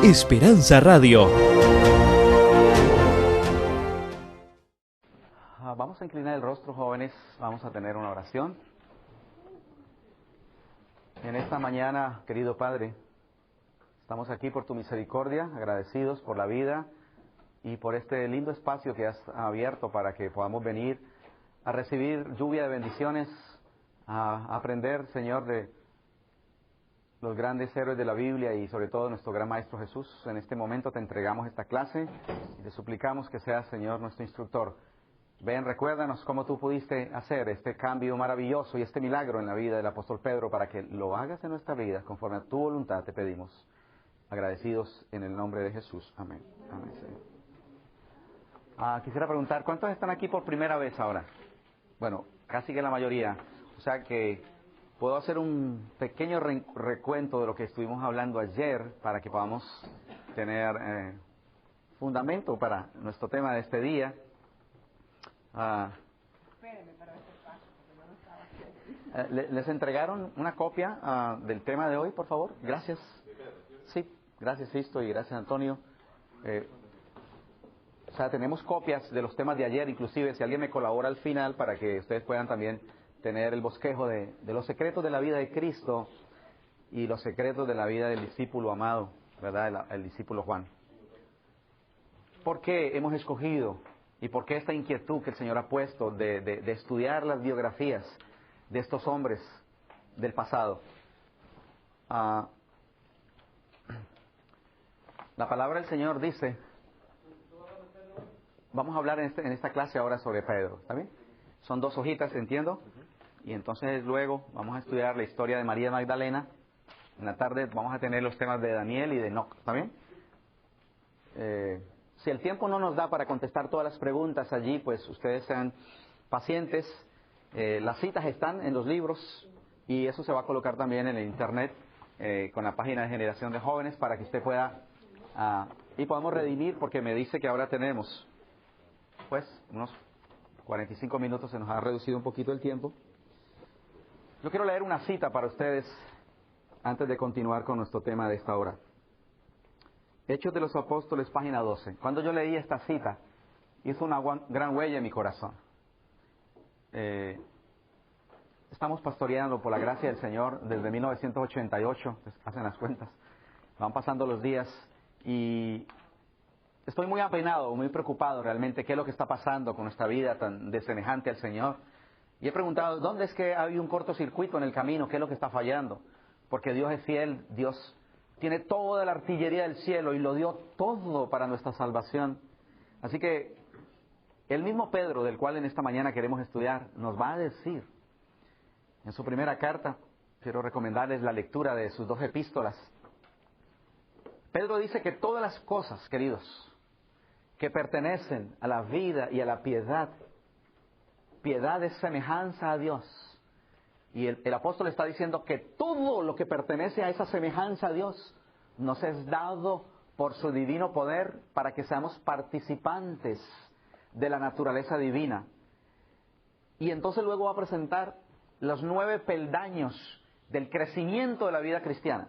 Esperanza Radio. Vamos a inclinar el rostro, jóvenes. Vamos a tener una oración. En esta mañana, querido Padre, estamos aquí por tu misericordia, agradecidos por la vida y por este lindo espacio que has abierto para que podamos venir a recibir lluvia de bendiciones, a aprender, Señor, de los grandes héroes de la Biblia y sobre todo nuestro gran Maestro Jesús. En este momento te entregamos esta clase y te suplicamos que seas, Señor, nuestro instructor. Ven, recuérdanos cómo tú pudiste hacer este cambio maravilloso y este milagro en la vida del apóstol Pedro para que lo hagas en nuestra vida conforme a tu voluntad, te pedimos. Agradecidos en el nombre de Jesús. Amén. Amén, Señor. Quisiera preguntar, ¿cuántos están aquí por primera vez ahora? Bueno, casi que la mayoría. O sea que puedo hacer un pequeño recuento de lo que estuvimos hablando ayer para que podamos tener fundamento para nuestro tema de este día. ¿Les entregaron una copia del tema de hoy, por favor? Gracias. Sí, gracias Sisto y gracias Antonio. O sea, tenemos copias de los temas de ayer, inclusive si alguien me colabora al final para que ustedes puedan también tener el bosquejo de los secretos de la vida de Cristo y los secretos de la vida del discípulo amado, ¿verdad? El discípulo Juan. ¿Por qué hemos escogido y por qué esta inquietud que el Señor ha puesto de estudiar las biografías de estos hombres del pasado? La palabra del Señor dice, vamos a hablar en esta clase ahora sobre Pedro, ¿está bien? Son 2 hojitas, entiendo, y entonces luego vamos a estudiar la historia de María Magdalena. En la tarde vamos a tener los temas de Daniel y de Enoc, ¿está bien? Si el tiempo no nos da para contestar todas las preguntas allí, pues ustedes sean pacientes. Las citas están en los libros y eso se va a colocar también en el internet con la página de Generación de Jóvenes para que usted pueda y podamos redimir, porque me dice que ahora tenemos pues unos 45 minutos, se nos ha reducido un poquito el tiempo. Yo quiero leer una cita para ustedes antes de continuar con nuestro tema de esta hora. Hechos de los Apóstoles, página 12. Cuando yo leí esta cita, hizo una gran huella en mi corazón. Estamos pastoreando por la gracia del Señor desde 1988, pues hacen las cuentas. Van pasando los días y estoy muy apenado, muy preocupado realmente qué es lo que está pasando con nuestra vida tan desemejante al Señor. Y he preguntado, ¿dónde es que hay un cortocircuito en el camino? ¿Qué es lo que está fallando? Porque Dios es fiel, Dios tiene toda la artillería del cielo y lo dio todo para nuestra salvación. Así que el mismo Pedro, del cual en esta mañana queremos estudiar, nos va a decir en su primera carta, quiero recomendarles la lectura de sus 2 epístolas. Pedro dice que todas las cosas, queridos, que pertenecen a la vida y a la piedad, piedad es semejanza a Dios. Y el apóstol está diciendo que todo lo que pertenece a esa semejanza a Dios nos es dado por su divino poder para que seamos participantes de la naturaleza divina. Y entonces luego va a presentar los 9 peldaños del crecimiento de la vida cristiana.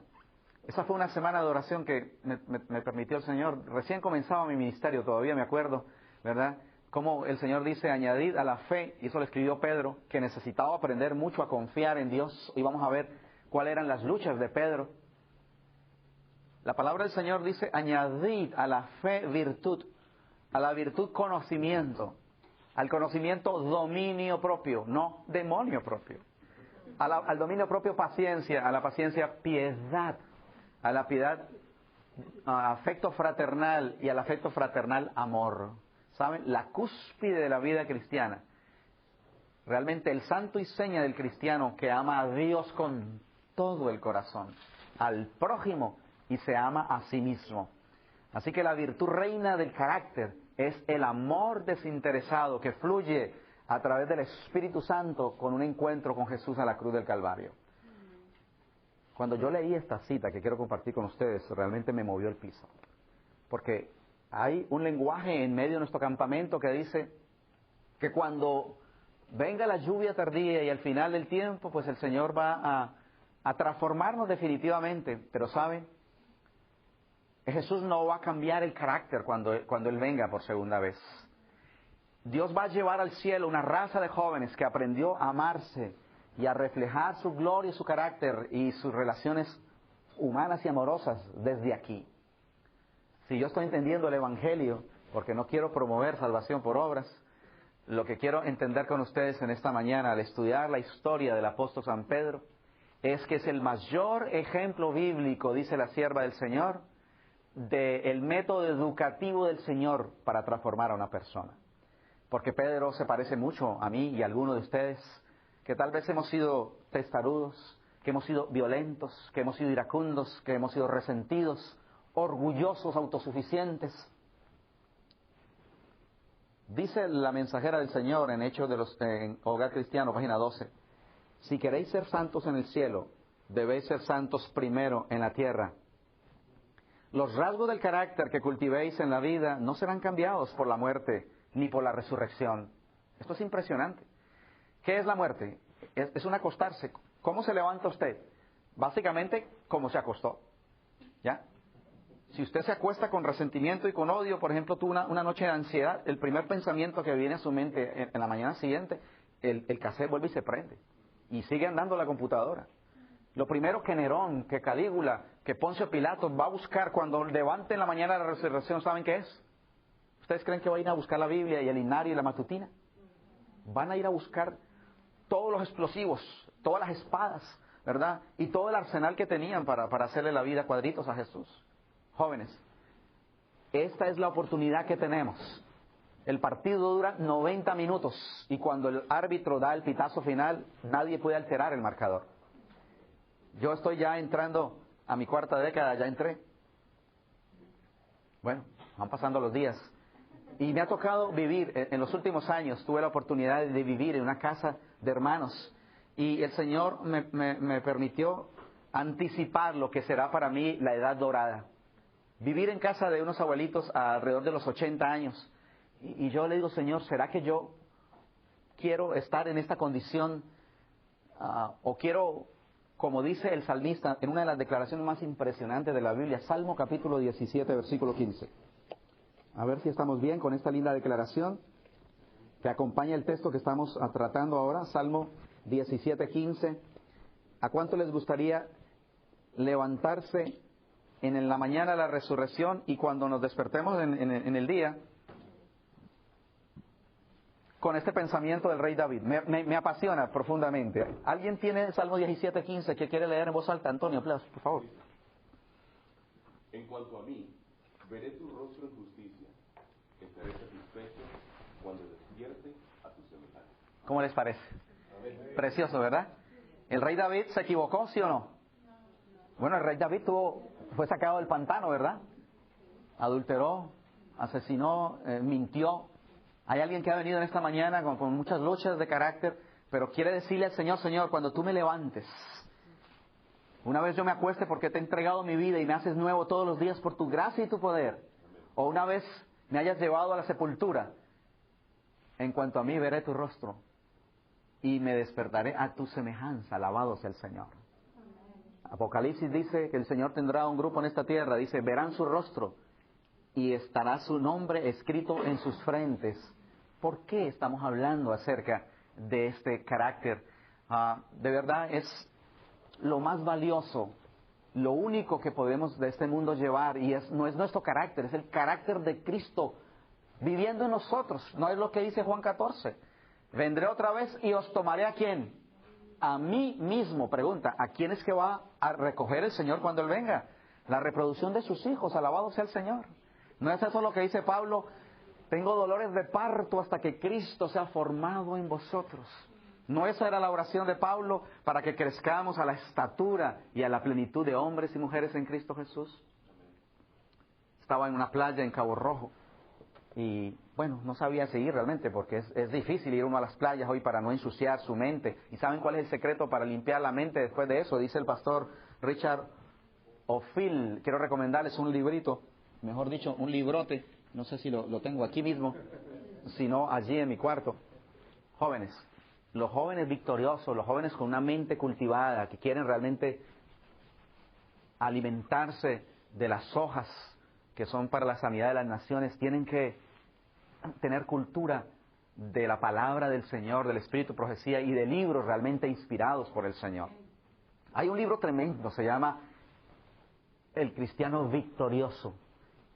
Esa fue una semana de oración que me permitió el Señor. Recién comenzaba mi ministerio, todavía me acuerdo, ¿verdad? Como el Señor dice, añadid a la fe, y eso lo escribió Pedro, que necesitaba aprender mucho a confiar en Dios. Y vamos a ver cuáles eran las luchas de Pedro. La palabra del Señor dice, añadid a la fe virtud, a la virtud conocimiento, al conocimiento dominio propio, no demonio propio. Al dominio propio paciencia, a la paciencia piedad, a la piedad afecto fraternal y al afecto fraternal amor. ¿Saben? La cúspide de la vida cristiana. Realmente el santo y seña del cristiano que ama a Dios con todo el corazón, al prójimo y se ama a sí mismo. Así que la virtud reina del carácter es el amor desinteresado que fluye a través del Espíritu Santo con un encuentro con Jesús a la cruz del Calvario. Cuando yo leí esta cita que quiero compartir con ustedes, realmente me movió el piso. Porque hay un lenguaje en medio de nuestro campamento que dice que cuando venga la lluvia tardía y al final del tiempo, pues el Señor va a transformarnos definitivamente. Pero ¿saben? Jesús no va a cambiar el carácter cuando Él venga por segunda vez. Dios va a llevar al cielo una raza de jóvenes que aprendió a amarse y a reflejar su gloria y su carácter y sus relaciones humanas y amorosas desde aquí. Si yo estoy entendiendo el Evangelio, porque no quiero promover salvación por obras, lo que quiero entender con ustedes en esta mañana al estudiar la historia del apóstol San Pedro es que es el mayor ejemplo bíblico, dice la sierva del Señor, del método educativo del Señor para transformar a una persona. Porque Pedro se parece mucho a mí y a algunos de ustedes, que tal vez hemos sido testarudos, que hemos sido violentos, que hemos sido iracundos, que hemos sido resentidos, orgullosos, autosuficientes. Dice la mensajera del Señor en Hechos en Hogar Cristiano, página 12, si queréis ser santos en el cielo, debéis ser santos primero en la tierra. Los rasgos del carácter que cultivéis en la vida no serán cambiados por la muerte ni por la resurrección. Esto es impresionante. ¿Qué es la muerte? Es un acostarse. ¿Cómo se levanta usted? Básicamente, como se acostó. ¿Ya? Si usted se acuesta con resentimiento y con odio, por ejemplo, tuvo una noche de ansiedad, el primer pensamiento que viene a su mente en la mañana siguiente, el cassette vuelve y se prende. Y sigue andando la computadora. Lo primero que Nerón, que Calígula, que Poncio Pilato va a buscar cuando levante en la mañana la resurrección, ¿saben qué es? ¿Ustedes creen que van a ir a buscar la Biblia y el himnario y la matutina? Van a ir a buscar todos los explosivos, todas las espadas, ¿verdad? Y todo el arsenal que tenían para hacerle la vida a cuadritos a Jesús. Jóvenes, esta es la oportunidad que tenemos. El partido dura 90 minutos y cuando el árbitro da el pitazo final, nadie puede alterar el marcador. Yo estoy ya entrando a mi cuarta década, ya entré. Bueno, van pasando los días. Y me ha tocado vivir, en los últimos años, tuve la oportunidad de vivir en una casa de hermanos. Y el Señor me permitió anticipar lo que será para mí la edad dorada. Vivir en casa de unos abuelitos alrededor de los 80 años. Y yo le digo, Señor, ¿será que yo quiero estar en esta condición? O quiero, como dice el salmista, en una de las declaraciones más impresionantes de la Biblia, Salmo capítulo 17, versículo 15. A ver si estamos bien con esta linda declaración que acompaña el texto que estamos tratando ahora, Salmo 17, 15. ¿A cuánto les gustaría levantarse en la mañana de la resurrección y cuando nos despertemos en el día con este pensamiento del rey David? Me apasiona profundamente. ¿Alguien tiene el Salmo 17, 15 que quiere leer en voz alta? Antonio, por favor. En cuanto a mí, veré tu rostro en justicia. Estaré satisfecho cuando despierte a tu semejante. ¿Cómo les parece? Precioso, ¿verdad? ¿El rey David se equivocó, sí o no? Bueno, el rey David fue sacado del pantano, ¿verdad? Adulteró, asesinó, mintió. Hay alguien que ha venido en esta mañana con muchas luchas de carácter, pero quiere decirle al Señor, Señor, cuando tú me levantes, una vez yo me acueste porque te he entregado mi vida y me haces nuevo todos los días por tu gracia y tu poder, o una vez me hayas llevado a la sepultura, en cuanto a mí veré tu rostro y me despertaré a tu semejanza, alabado sea el Señor. Apocalipsis dice que el Señor tendrá un grupo en esta tierra, dice, verán su rostro y estará su nombre escrito en sus frentes. ¿Por qué estamos hablando acerca de este carácter? De verdad es lo más valioso, lo único que podemos de este mundo llevar, y no es nuestro carácter, es el carácter de Cristo viviendo en nosotros. ¿No es lo que dice Juan 14? Vendré otra vez y os tomaré ¿a quién? A mí mismo. Pregunta, ¿a quién es que va a recoger el Señor cuando Él venga? La reproducción de sus hijos, alabado sea el Señor. ¿No es eso lo que dice Pablo? Tengo dolores de parto hasta que Cristo sea formado en vosotros. ¿No esa era la oración de Pablo para que crezcamos a la estatura y a la plenitud de hombres y mujeres en Cristo Jesús? Estaba en una playa en Cabo Rojo y, bueno, no sabía seguir realmente porque es difícil ir uno a las playas hoy para no ensuciar su mente. ¿Y saben cuál es el secreto para limpiar la mente después de eso? Dice el pastor Richard O'Feel. Quiero recomendarles un librito, mejor dicho, un librote. No sé si lo tengo aquí mismo, sino allí en mi cuarto. Jóvenes, los jóvenes victoriosos, los jóvenes con una mente cultivada, que quieren realmente alimentarse de las hojas que son para la sanidad de las naciones, tienen que tener cultura de la palabra del Señor, del Espíritu, profecía y de libros realmente inspirados por el Señor. Hay un libro tremendo, se llama El Cristiano Victorioso.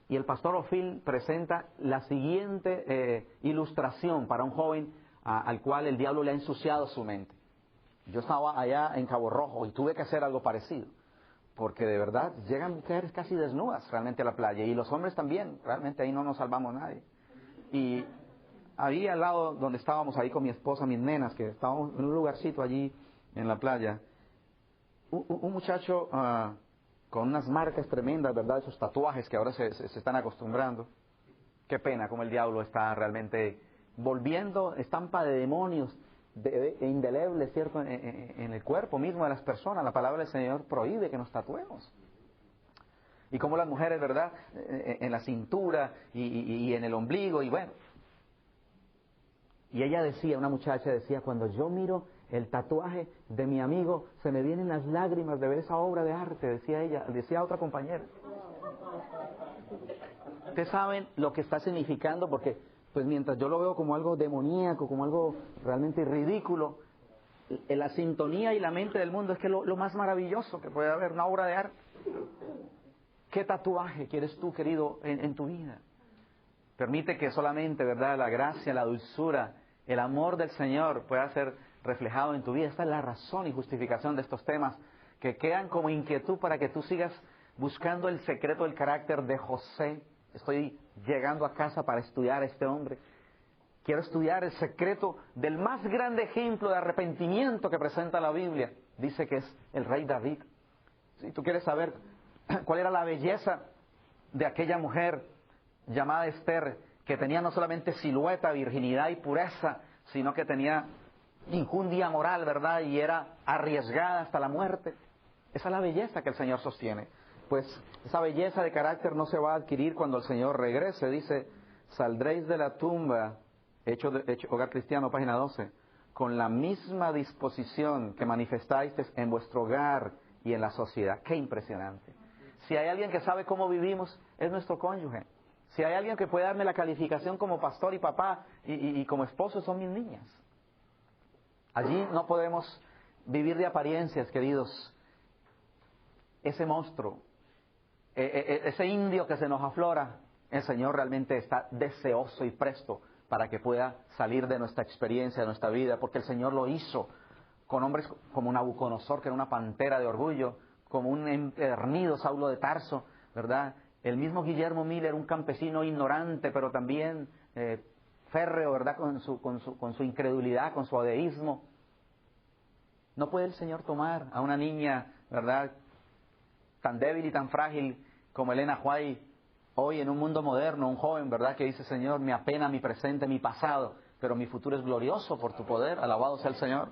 Y el pastor O'Fil presenta la siguiente ilustración para un joven al cual el diablo le ha ensuciado su mente. Yo estaba allá en Cabo Rojo y tuve que hacer algo parecido, porque de verdad llegan mujeres casi desnudas realmente a la playa, y los hombres también, realmente ahí no nos salvamos nadie. Y ahí al lado donde estábamos ahí con mi esposa, mis nenas, que estábamos en un lugarcito allí en la playa, un muchacho con unas marcas tremendas, ¿verdad? Esos tatuajes que ahora se están acostumbrando. Qué pena como el diablo está realmente volviendo estampa de demonios indelebles, ¿cierto? En el cuerpo mismo de las personas. La palabra del Señor prohíbe que nos tatuemos. Y como las mujeres, ¿verdad? En la cintura y en el ombligo, y bueno. Y ella decía, una muchacha decía, cuando yo miro el tatuaje de mi amigo, se me vienen las lágrimas de ver esa obra de arte, decía ella, decía otra compañera. Ustedes saben lo que está significando, porque pues mientras yo lo veo como algo demoníaco, como algo realmente ridículo, la sintonía y la mente del mundo es que lo más maravilloso que puede haber, una obra de arte. ¿Qué tatuaje quieres tú, querido, en tu vida? Permite que solamente, ¿verdad?, la gracia, la dulzura, el amor del Señor pueda ser reflejado en tu vida. Esta es la razón y justificación de estos temas que quedan como inquietud para que tú sigas buscando el secreto del carácter de José. Estoy llegando a casa para estudiar a este hombre. Quiero estudiar el secreto del más grande ejemplo de arrepentimiento que presenta la Biblia. Dice que es el rey David. Si tú quieres saber cuál era la belleza de aquella mujer llamada Esther, que tenía no solamente silueta, virginidad y pureza, sino que tenía injundia moral, ¿verdad? Y era arriesgada hasta la muerte. Esa es la belleza que el Señor sostiene. Pues esa belleza de carácter no se va a adquirir cuando el Señor regrese. Dice, saldréis de la tumba, Hogar Cristiano, página 12, con la misma disposición que manifestáis en vuestro hogar y en la sociedad. ¡Qué impresionante! Si hay alguien que sabe cómo vivimos, es nuestro cónyuge. Si hay alguien que puede darme la calificación como pastor y papá y como esposo, son mis niñas. Allí no podemos vivir de apariencias, queridos. Ese monstruo, ese indio que se nos aflora, el Señor realmente está deseoso y presto para que pueda salir de nuestra experiencia, de nuestra vida, porque el Señor lo hizo con hombres como Nabucodonosor, que era una pantera de orgullo, como un empedernido Saulo de Tarso, ¿verdad? El mismo Guillermo Miller, un campesino ignorante, pero también férreo, ¿verdad? Con su incredulidad, con su ateísmo. ¿No puede el Señor tomar a una niña, ¿verdad?, tan débil y tan frágil como Elena White, hoy en un mundo moderno, un joven, ¿verdad?, que dice, Señor, me apena mi presente, mi pasado, pero mi futuro es glorioso por tu poder, alabado sea el Señor?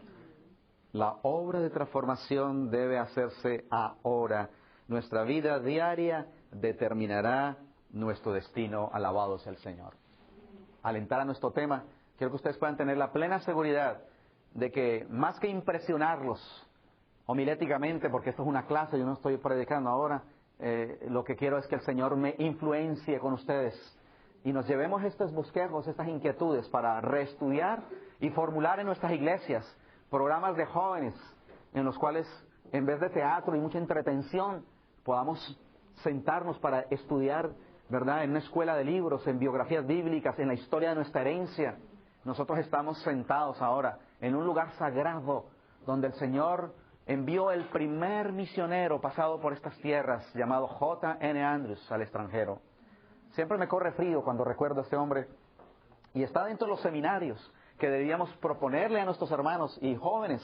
La obra de transformación debe hacerse ahora. Nuestra vida diaria determinará nuestro destino, alabado sea el Señor. Al entrar a nuestro tema, quiero que ustedes puedan tener la plena seguridad de que, más que impresionarlos homiléticamente, porque esto es una clase, yo no estoy predicando ahora, lo que quiero es que el Señor me influencie con ustedes y nos llevemos estos bosquejos, estas inquietudes para reestudiar y formular en nuestras iglesias programas de jóvenes en los cuales, en vez de teatro y mucha entretención, podamos sentarnos para estudiar, ¿verdad?, en una escuela de libros, en biografías bíblicas, en la historia de nuestra herencia. Nosotros estamos sentados ahora en un lugar sagrado donde el Señor envió el primer misionero pasado por estas tierras, llamado J.N. Andrews, al extranjero. Siempre me corre frío cuando recuerdo a este hombre. Y está dentro de los seminarios que debíamos proponerle a nuestros hermanos y jóvenes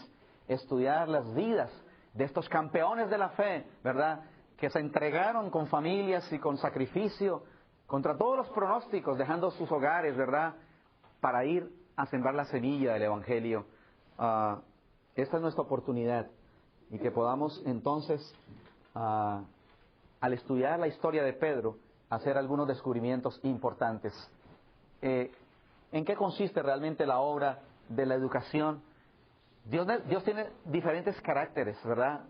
estudiar las vidas de estos campeones de la fe, ¿verdad?, que se entregaron con familias y con sacrificio contra todos los pronósticos, dejando sus hogares, ¿verdad?, para ir a sembrar la semilla del Evangelio. Esta es nuestra oportunidad, y que podamos entonces, al estudiar la historia de Pedro, hacer algunos descubrimientos importantes. ¿En qué consiste realmente la obra de la educación? Dios tiene diferentes caracteres, ¿verdad?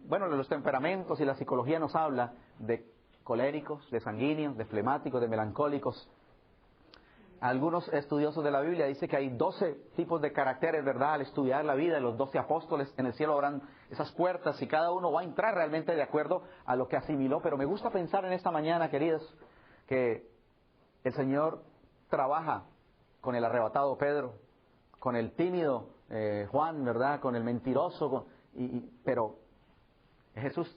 Bueno, los temperamentos y la psicología nos habla de coléricos, de sanguíneos, de flemáticos, de melancólicos. Algunos estudiosos de la Biblia dicen que hay 12 tipos de caracteres, ¿verdad? Al estudiar la vida de los 12 apóstoles, en el cielo habrán esas puertas y cada uno va a entrar realmente de acuerdo a lo que asimiló. Pero me gusta pensar en esta mañana, queridos, que el Señor trabaja con el arrebatado Pedro, con el tímido Juan, ¿verdad? Con el mentiroso, pero Jesús,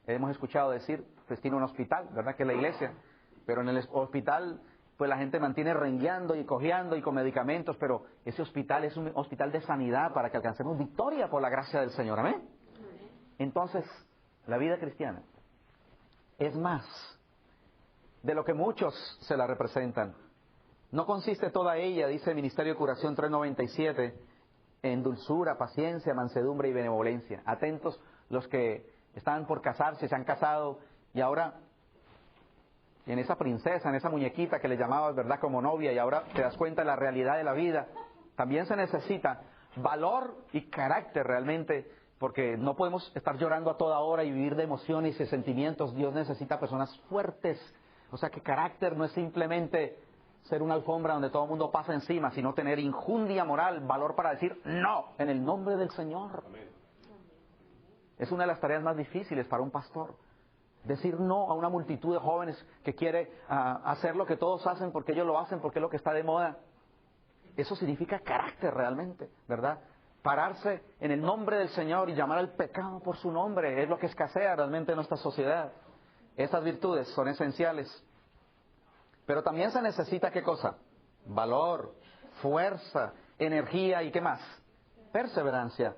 hemos escuchado decir, pues tiene un hospital, ¿verdad? Que es la iglesia, pero en el hospital pues la gente mantiene rengueando y cojeando y con medicamentos, pero ese hospital es un hospital de sanidad para que alcancemos victoria por la gracia del Señor. Amén. Entonces, la vida cristiana es más de lo que muchos se la representan. No consiste toda ella, dice el Ministerio de Curación 397, en dulzura, paciencia, mansedumbre y benevolencia. Atentos los que están por casarse, se han casado y ahora en esa princesa, en esa muñequita que le llamabas, ¿verdad?, como novia, y ahora te das cuenta de la realidad de la vida. También se necesita valor y carácter realmente, porque no podemos estar llorando a toda hora y vivir de emociones y sentimientos. Dios necesita personas fuertes. O sea que carácter no es simplemente ser una alfombra donde todo el mundo pasa encima, sino tener injundia moral, valor para decir no, en el nombre del Señor. Amén. Es una de las tareas más difíciles para un pastor. Decir no a una multitud de jóvenes que quiere hacer lo que todos hacen porque ellos lo hacen, porque es lo que está de moda. Eso significa carácter realmente, ¿verdad? Pararse en el nombre del Señor y llamar al pecado por su nombre es lo que escasea realmente en nuestra sociedad. Estas virtudes son esenciales. Pero también se necesita, ¿qué cosa? Valor, fuerza, energía y ¿qué más? Perseverancia.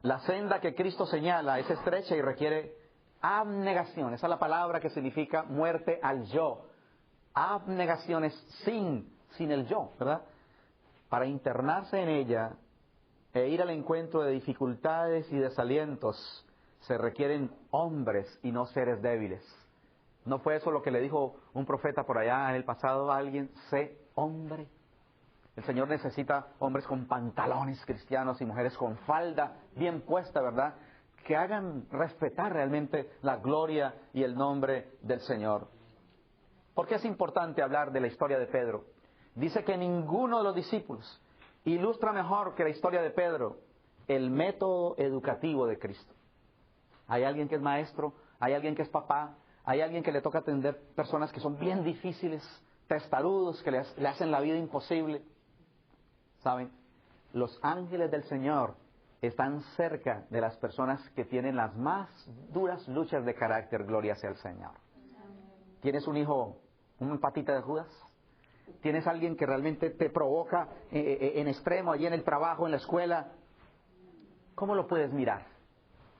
La senda que Cristo señala es estrecha y requiere abnegación. Esa es la palabra que significa muerte al yo. Abnegación es sin el yo, ¿verdad? Para internarse en ella e ir al encuentro de dificultades y desalientos se requieren hombres y no seres débiles. ¿No fue eso lo que le dijo un profeta por allá en el pasado a alguien? Sé hombre. El Señor necesita hombres con pantalones cristianos y mujeres con falda bien puesta, ¿verdad?, que hagan respetar realmente la gloria y el nombre del Señor. ¿Por qué es importante hablar de la historia de Pedro? Dice que ninguno de los discípulos ilustra mejor que la historia de Pedro el método educativo de Cristo. Hay alguien que es maestro, hay alguien que es papá, hay alguien que le toca atender personas que son bien difíciles, testarudos, que le hacen la vida imposible. ¿Saben? Los ángeles del Señor están cerca de las personas que tienen las más duras luchas de carácter. Gloria sea el Señor. ¿Tienes un hijo, un patita de Judas? ¿Tienes alguien que realmente te provoca en extremo, allí en el trabajo, en la escuela? ¿Cómo lo puedes mirar?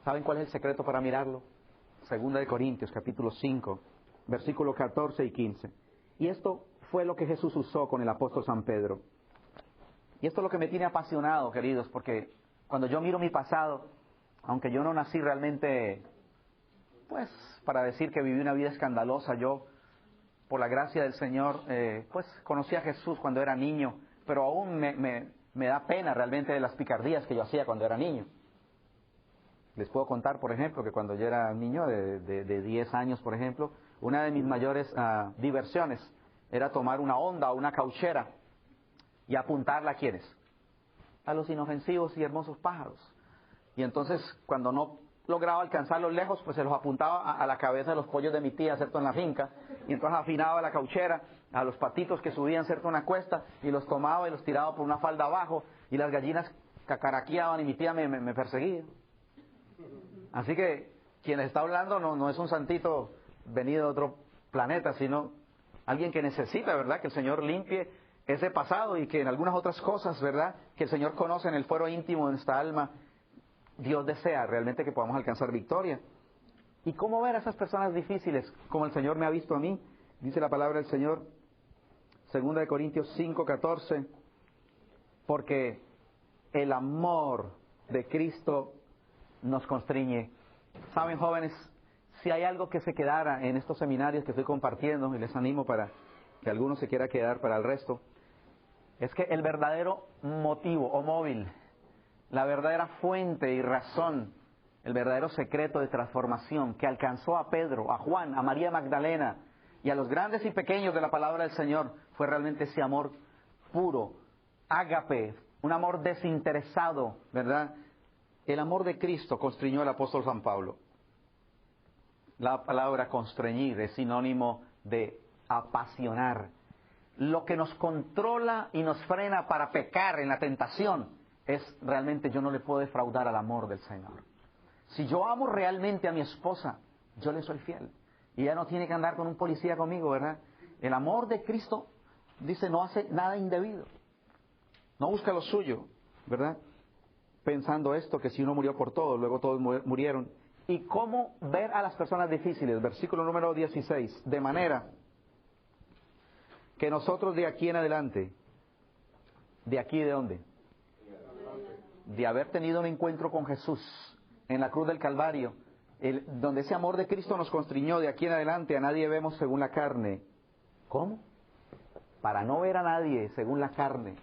¿Saben cuál es el secreto para mirarlo? Segunda de Corintios, capítulo 5, versículos 14 y 15. Y esto fue lo que Jesús usó con el apóstol San Pedro. Y esto es lo que me tiene apasionado, queridos, porque cuando yo miro mi pasado, aunque yo no nací realmente, pues, para decir que viví una vida escandalosa, yo, por la gracia del Señor, pues, conocí a Jesús cuando era niño, pero aún me da pena realmente de las picardías que yo hacía cuando era niño. Les puedo contar, por ejemplo, que cuando yo era niño de 10 años, por ejemplo, una de mis mayores diversiones era tomar una honda o una cauchera y apuntarla a ¿quiénes? A los inofensivos y hermosos pájaros. Y entonces, cuando no lograba alcanzarlos lejos, pues se los apuntaba a la cabeza de los pollos de mi tía, ¿cierto?, en la finca. Y entonces afinaba la cauchera a los patitos que subían, ¿cierto?, una cuesta, y los tomaba y los tiraba por una falda abajo, y las gallinas cacaraqueaban y mi tía me perseguía. Así que quien está hablando no es un santito venido de otro planeta, sino alguien que necesita, ¿verdad?, que el Señor limpie ese pasado y que en algunas otras cosas, ¿verdad?, que el Señor conoce en el fuero íntimo de nuestra alma, Dios desea realmente que podamos alcanzar victoria. ¿Y cómo ver a esas personas difíciles como el Señor me ha visto a mí? Dice la palabra del Señor, 2 Corintios 5:14, porque el amor de Cristo nos constriñe. Saben, jóvenes, si hay algo que se quedara en estos seminarios que estoy compartiendo, y les animo para que alguno se quiera quedar para el resto, es que el verdadero motivo o móvil, la verdadera fuente y razón, el verdadero secreto de transformación que alcanzó a Pedro, a Juan, a María Magdalena y a los grandes y pequeños de la palabra del Señor fue realmente ese amor puro, ágape, un amor desinteresado, ¿verdad? El amor de Cristo constriñó el apóstol San Pablo. La palabra constreñir es sinónimo de apasionar. Lo que nos controla y nos frena para pecar en la tentación es realmente yo no le puedo defraudar al amor del Señor. Si yo amo realmente a mi esposa, yo le soy fiel. Y ella no tiene que andar con un policía conmigo, ¿verdad? El amor de Cristo, dice, no hace nada indebido. No busca lo suyo, ¿verdad? Pensando esto, que si uno murió por todos, luego todos murieron. ¿Y cómo ver a las personas difíciles? Versículo número 16. De manera que nosotros de aquí en adelante, ¿de aquí de dónde? De haber tenido un encuentro con Jesús en la cruz del Calvario, donde ese amor de Cristo nos constriñó, de aquí en adelante a nadie vemos según la carne. ¿Cómo? Para no ver a nadie según la carne,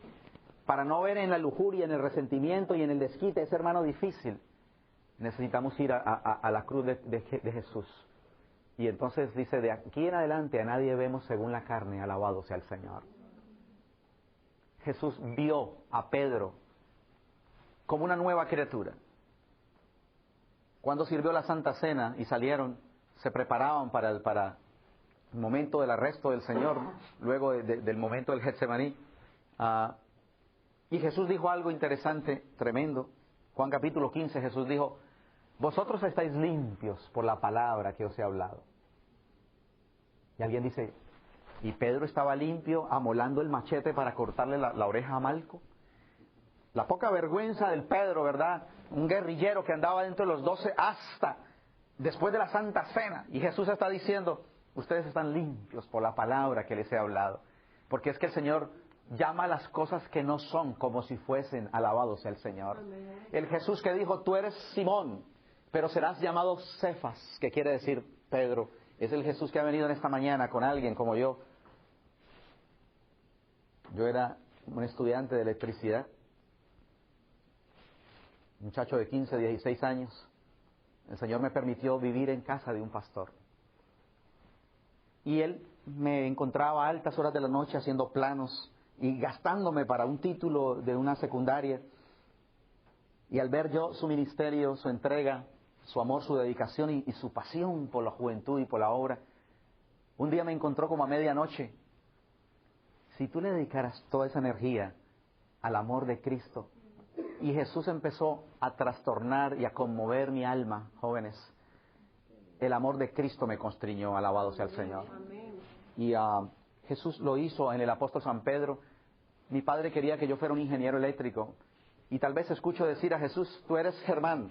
para no ver en la lujuria, en el resentimiento y en el desquite, ese hermano difícil, necesitamos ir a la cruz de Jesús. Y entonces dice, de aquí en adelante a nadie vemos según la carne, alabado sea el Señor. Jesús vio a Pedro como una nueva criatura. Cuando sirvió la Santa Cena y salieron, se preparaban para el momento del arresto del Señor, luego del momento del Getsemaní. Y Jesús dijo algo interesante, tremendo. Juan capítulo 15, Jesús dijo, vosotros estáis limpios por la palabra que os he hablado. Y alguien dice, ¿y Pedro estaba limpio amolando el machete para cortarle la oreja a Malco? La poca vergüenza del Pedro, ¿verdad? Un guerrillero que andaba dentro de los 12 hasta después de la Santa Cena. Y Jesús está diciendo, ustedes están limpios por la palabra que les he hablado. Porque es que el Señor llama las cosas que no son como si fuesen, alabados sea el Señor. El Jesús que dijo, tú eres Simón, pero serás llamado Cefas, que quiere decir Pedro. Es el Jesús que ha venido en esta mañana con alguien como yo. Yo era un estudiante de electricidad, muchacho de 15, 16 años. El Señor me permitió vivir en casa de un pastor. Y él me encontraba a altas horas de la noche haciendo planos y gastándome para un título de una secundaria. Y al ver yo su ministerio, su entrega, su amor, su dedicación y su pasión por la juventud y por la obra, un día me encontró como a medianoche. Si tú le dedicaras toda esa energía al amor de Cristo, y Jesús empezó a trastornar y a conmover mi alma, jóvenes, el amor de Cristo me constriñó, alabado sea el Señor. Y Jesús lo hizo en el apóstol San Pedro. Mi padre quería que yo fuera un ingeniero eléctrico. Y tal vez escucho decir a Jesús, tú eres Germán,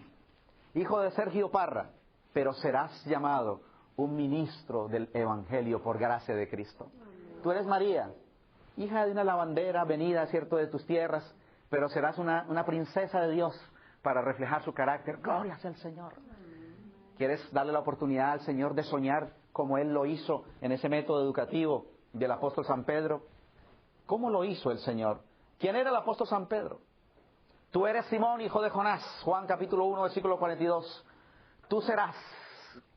hijo de Sergio Parra, pero serás llamado un ministro del Evangelio por gracia de Cristo. Tú eres María, hija de una lavandera venida, cierto, de tus tierras, pero serás una princesa de Dios para reflejar su carácter. Gloria sea el Señor. ¿Quieres darle la oportunidad al Señor de soñar como Él lo hizo en ese método educativo del apóstol San Pedro? ¿Cómo lo hizo el Señor? ¿Quién era el apóstol San Pedro? Tú eres Simón, hijo de Jonás, Juan capítulo 1, versículo 42. Tú serás,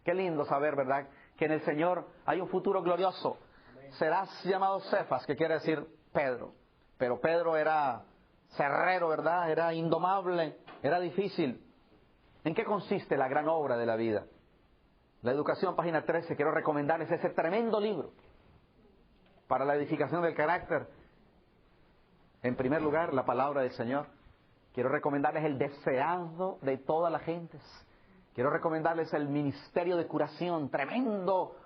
qué lindo saber, ¿verdad?, que en el Señor hay un futuro glorioso. Serás llamado Cefas, que quiere decir Pedro. Pero Pedro era cerrero, ¿verdad? Era indomable, era difícil. ¿En qué consiste la gran obra de la vida? La Educación, página 13, quiero recomendarles ese tremendo libro para la edificación del carácter. En primer lugar, la palabra del Señor. Quiero recomendarles el deseado de todas las gentes. Quiero recomendarles el ministerio de curación, tremendo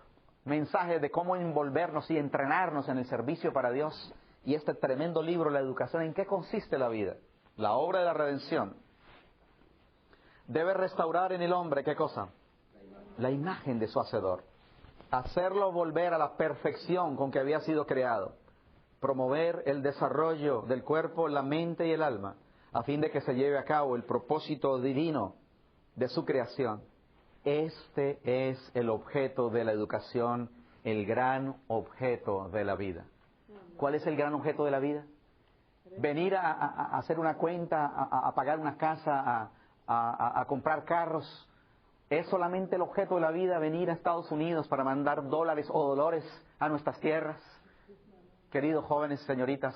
mensaje de cómo envolvernos y entrenarnos en el servicio para Dios. Y este tremendo libro, La Educación, ¿en qué consiste la vida? La obra de la redención. Debe restaurar en el hombre, ¿qué cosa? La imagen de su Hacedor. Hacerlo volver a la perfección con que había sido creado. Promover el desarrollo del cuerpo, la mente y el alma, a fin de que se lleve a cabo el propósito divino de su creación. Este es el objeto de la educación, el gran objeto de la vida. ¿Cuál es el gran objeto de la vida? Venir a hacer una cuenta, a pagar una casa, a comprar carros. ¿Es solamente el objeto de la vida venir a Estados Unidos para mandar dólares o dolores a nuestras tierras? Queridos jóvenes, señoritas,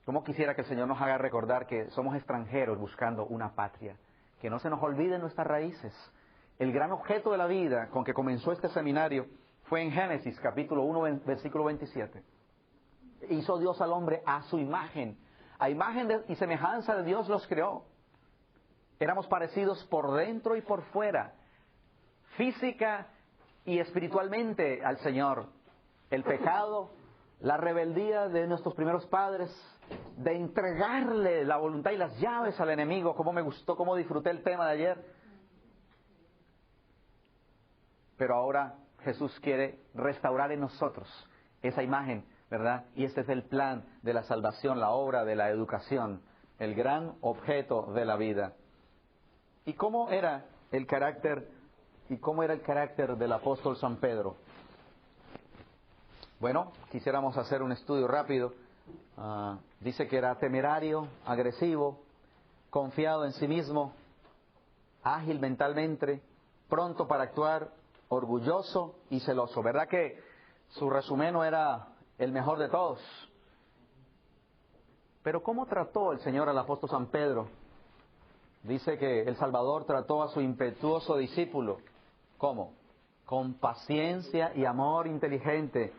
¿cómo quisiera que el Señor nos haga recordar que somos extranjeros buscando una patria? Que no se nos olviden nuestras raíces. El gran objeto de la vida con que comenzó este seminario fue en Génesis, capítulo 1, versículo 27. Hizo Dios al hombre a su imagen. A imagen y semejanza de Dios los creó. Éramos parecidos por dentro y por fuera, física y espiritualmente al Señor. El pecado, la rebeldía de nuestros primeros padres, de entregarle la voluntad y las llaves al enemigo. Cómo me gustó, cómo disfruté el tema de ayer. Pero ahora Jesús quiere restaurar en nosotros esa imagen, ¿verdad? Y este es el plan de la salvación, la obra de la educación, el gran objeto de la vida. ¿Y cómo era el carácter del apóstol San Pedro? Bueno, quisiéramos hacer un estudio rápido. Dice que era temerario, agresivo, confiado en sí mismo, ágil mentalmente, pronto para actuar, orgulloso y celoso. ¿Verdad que su resumen no era el mejor de todos? Pero ¿cómo trató el Señor al apóstol San Pedro? Dice que el Salvador trató a su impetuoso discípulo. ¿Cómo? Con paciencia y amor inteligente,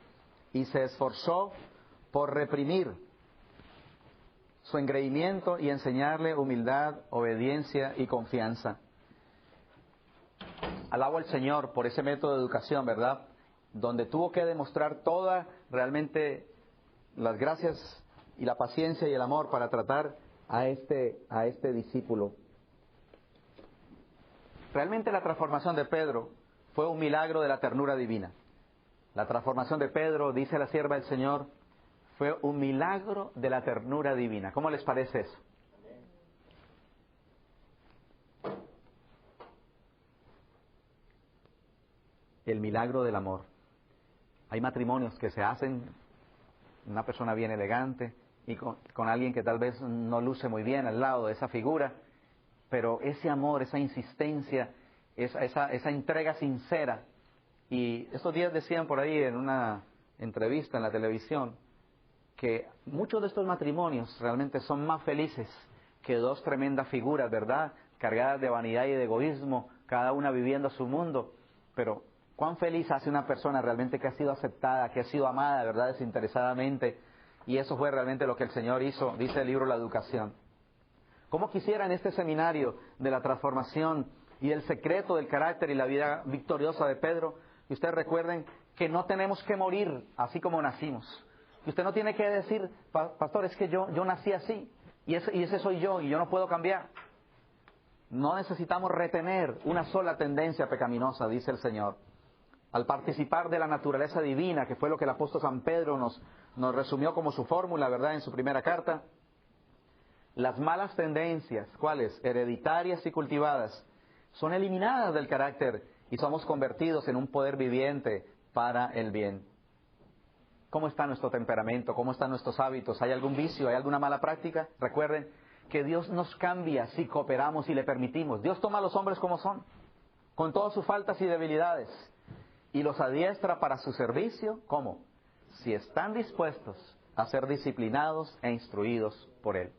y se esforzó por reprimir su engreimiento y enseñarle humildad, obediencia y confianza. Alabo al Señor por ese método de educación, ¿verdad? Donde tuvo que demostrar todas realmente las gracias y la paciencia y el amor para tratar a este discípulo. Realmente la transformación de Pedro fue un milagro de la ternura divina. La transformación de Pedro, dice la sierva del Señor, fue un milagro de la ternura divina. ¿Cómo les parece eso? El milagro del amor. Hay matrimonios que se hacen, una persona bien elegante y con alguien que tal vez no luce muy bien al lado de esa figura, pero ese amor, esa insistencia, esa entrega sincera. Y estos días decían por ahí en una entrevista en la televisión que muchos de estos matrimonios realmente son más felices que dos tremendas figuras, ¿verdad? Cargadas de vanidad y de egoísmo, cada una viviendo su mundo. Pero cuán feliz hace una persona realmente que ha sido aceptada, que ha sido amada, ¿verdad? Desinteresadamente. Y eso fue realmente lo que el Señor hizo, dice el libro La Educación. ¿Cómo quisiera en este seminario de la transformación y del secreto del carácter y la vida victoriosa de Pedro, que ustedes recuerden que no tenemos que morir así como nacimos? Que usted no tiene que decir, pastor, es que yo nací así, y ese soy yo, y yo no puedo cambiar. No necesitamos retener una sola tendencia pecaminosa, dice el Señor. Al participar de la naturaleza divina, que fue lo que el apóstol San Pedro nos resumió como su fórmula, ¿verdad?, en su primera carta, las malas tendencias, ¿cuáles? Hereditarias y cultivadas, son eliminadas del carácter y somos convertidos en un poder viviente para el bien. ¿Cómo está nuestro temperamento? ¿Cómo están nuestros hábitos? ¿Hay algún vicio? ¿Hay alguna mala práctica? Recuerden que Dios nos cambia si cooperamos y le permitimos. Dios toma a los hombres como son, con todas sus faltas y debilidades, y los adiestra para su servicio. ¿Cómo? Si están dispuestos a ser disciplinados e instruidos por Él.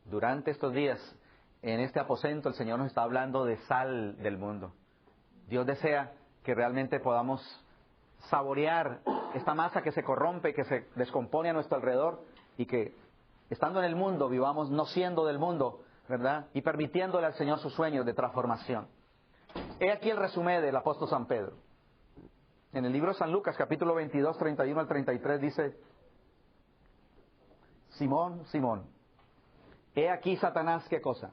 Durante estos días, en este aposento, el Señor nos está hablando de sal del mundo. Dios desea que realmente podamos saborear esta masa que se corrompe, que se descompone a nuestro alrededor, y que estando en el mundo vivamos no siendo del mundo, ¿verdad? Y permitiéndole al Señor sus sueños de transformación. He aquí el resumen del apóstol San Pedro. En el libro de San Lucas, capítulo 22, 31 al 33, dice: Simón, Simón, he aquí Satanás, ¿qué cosa?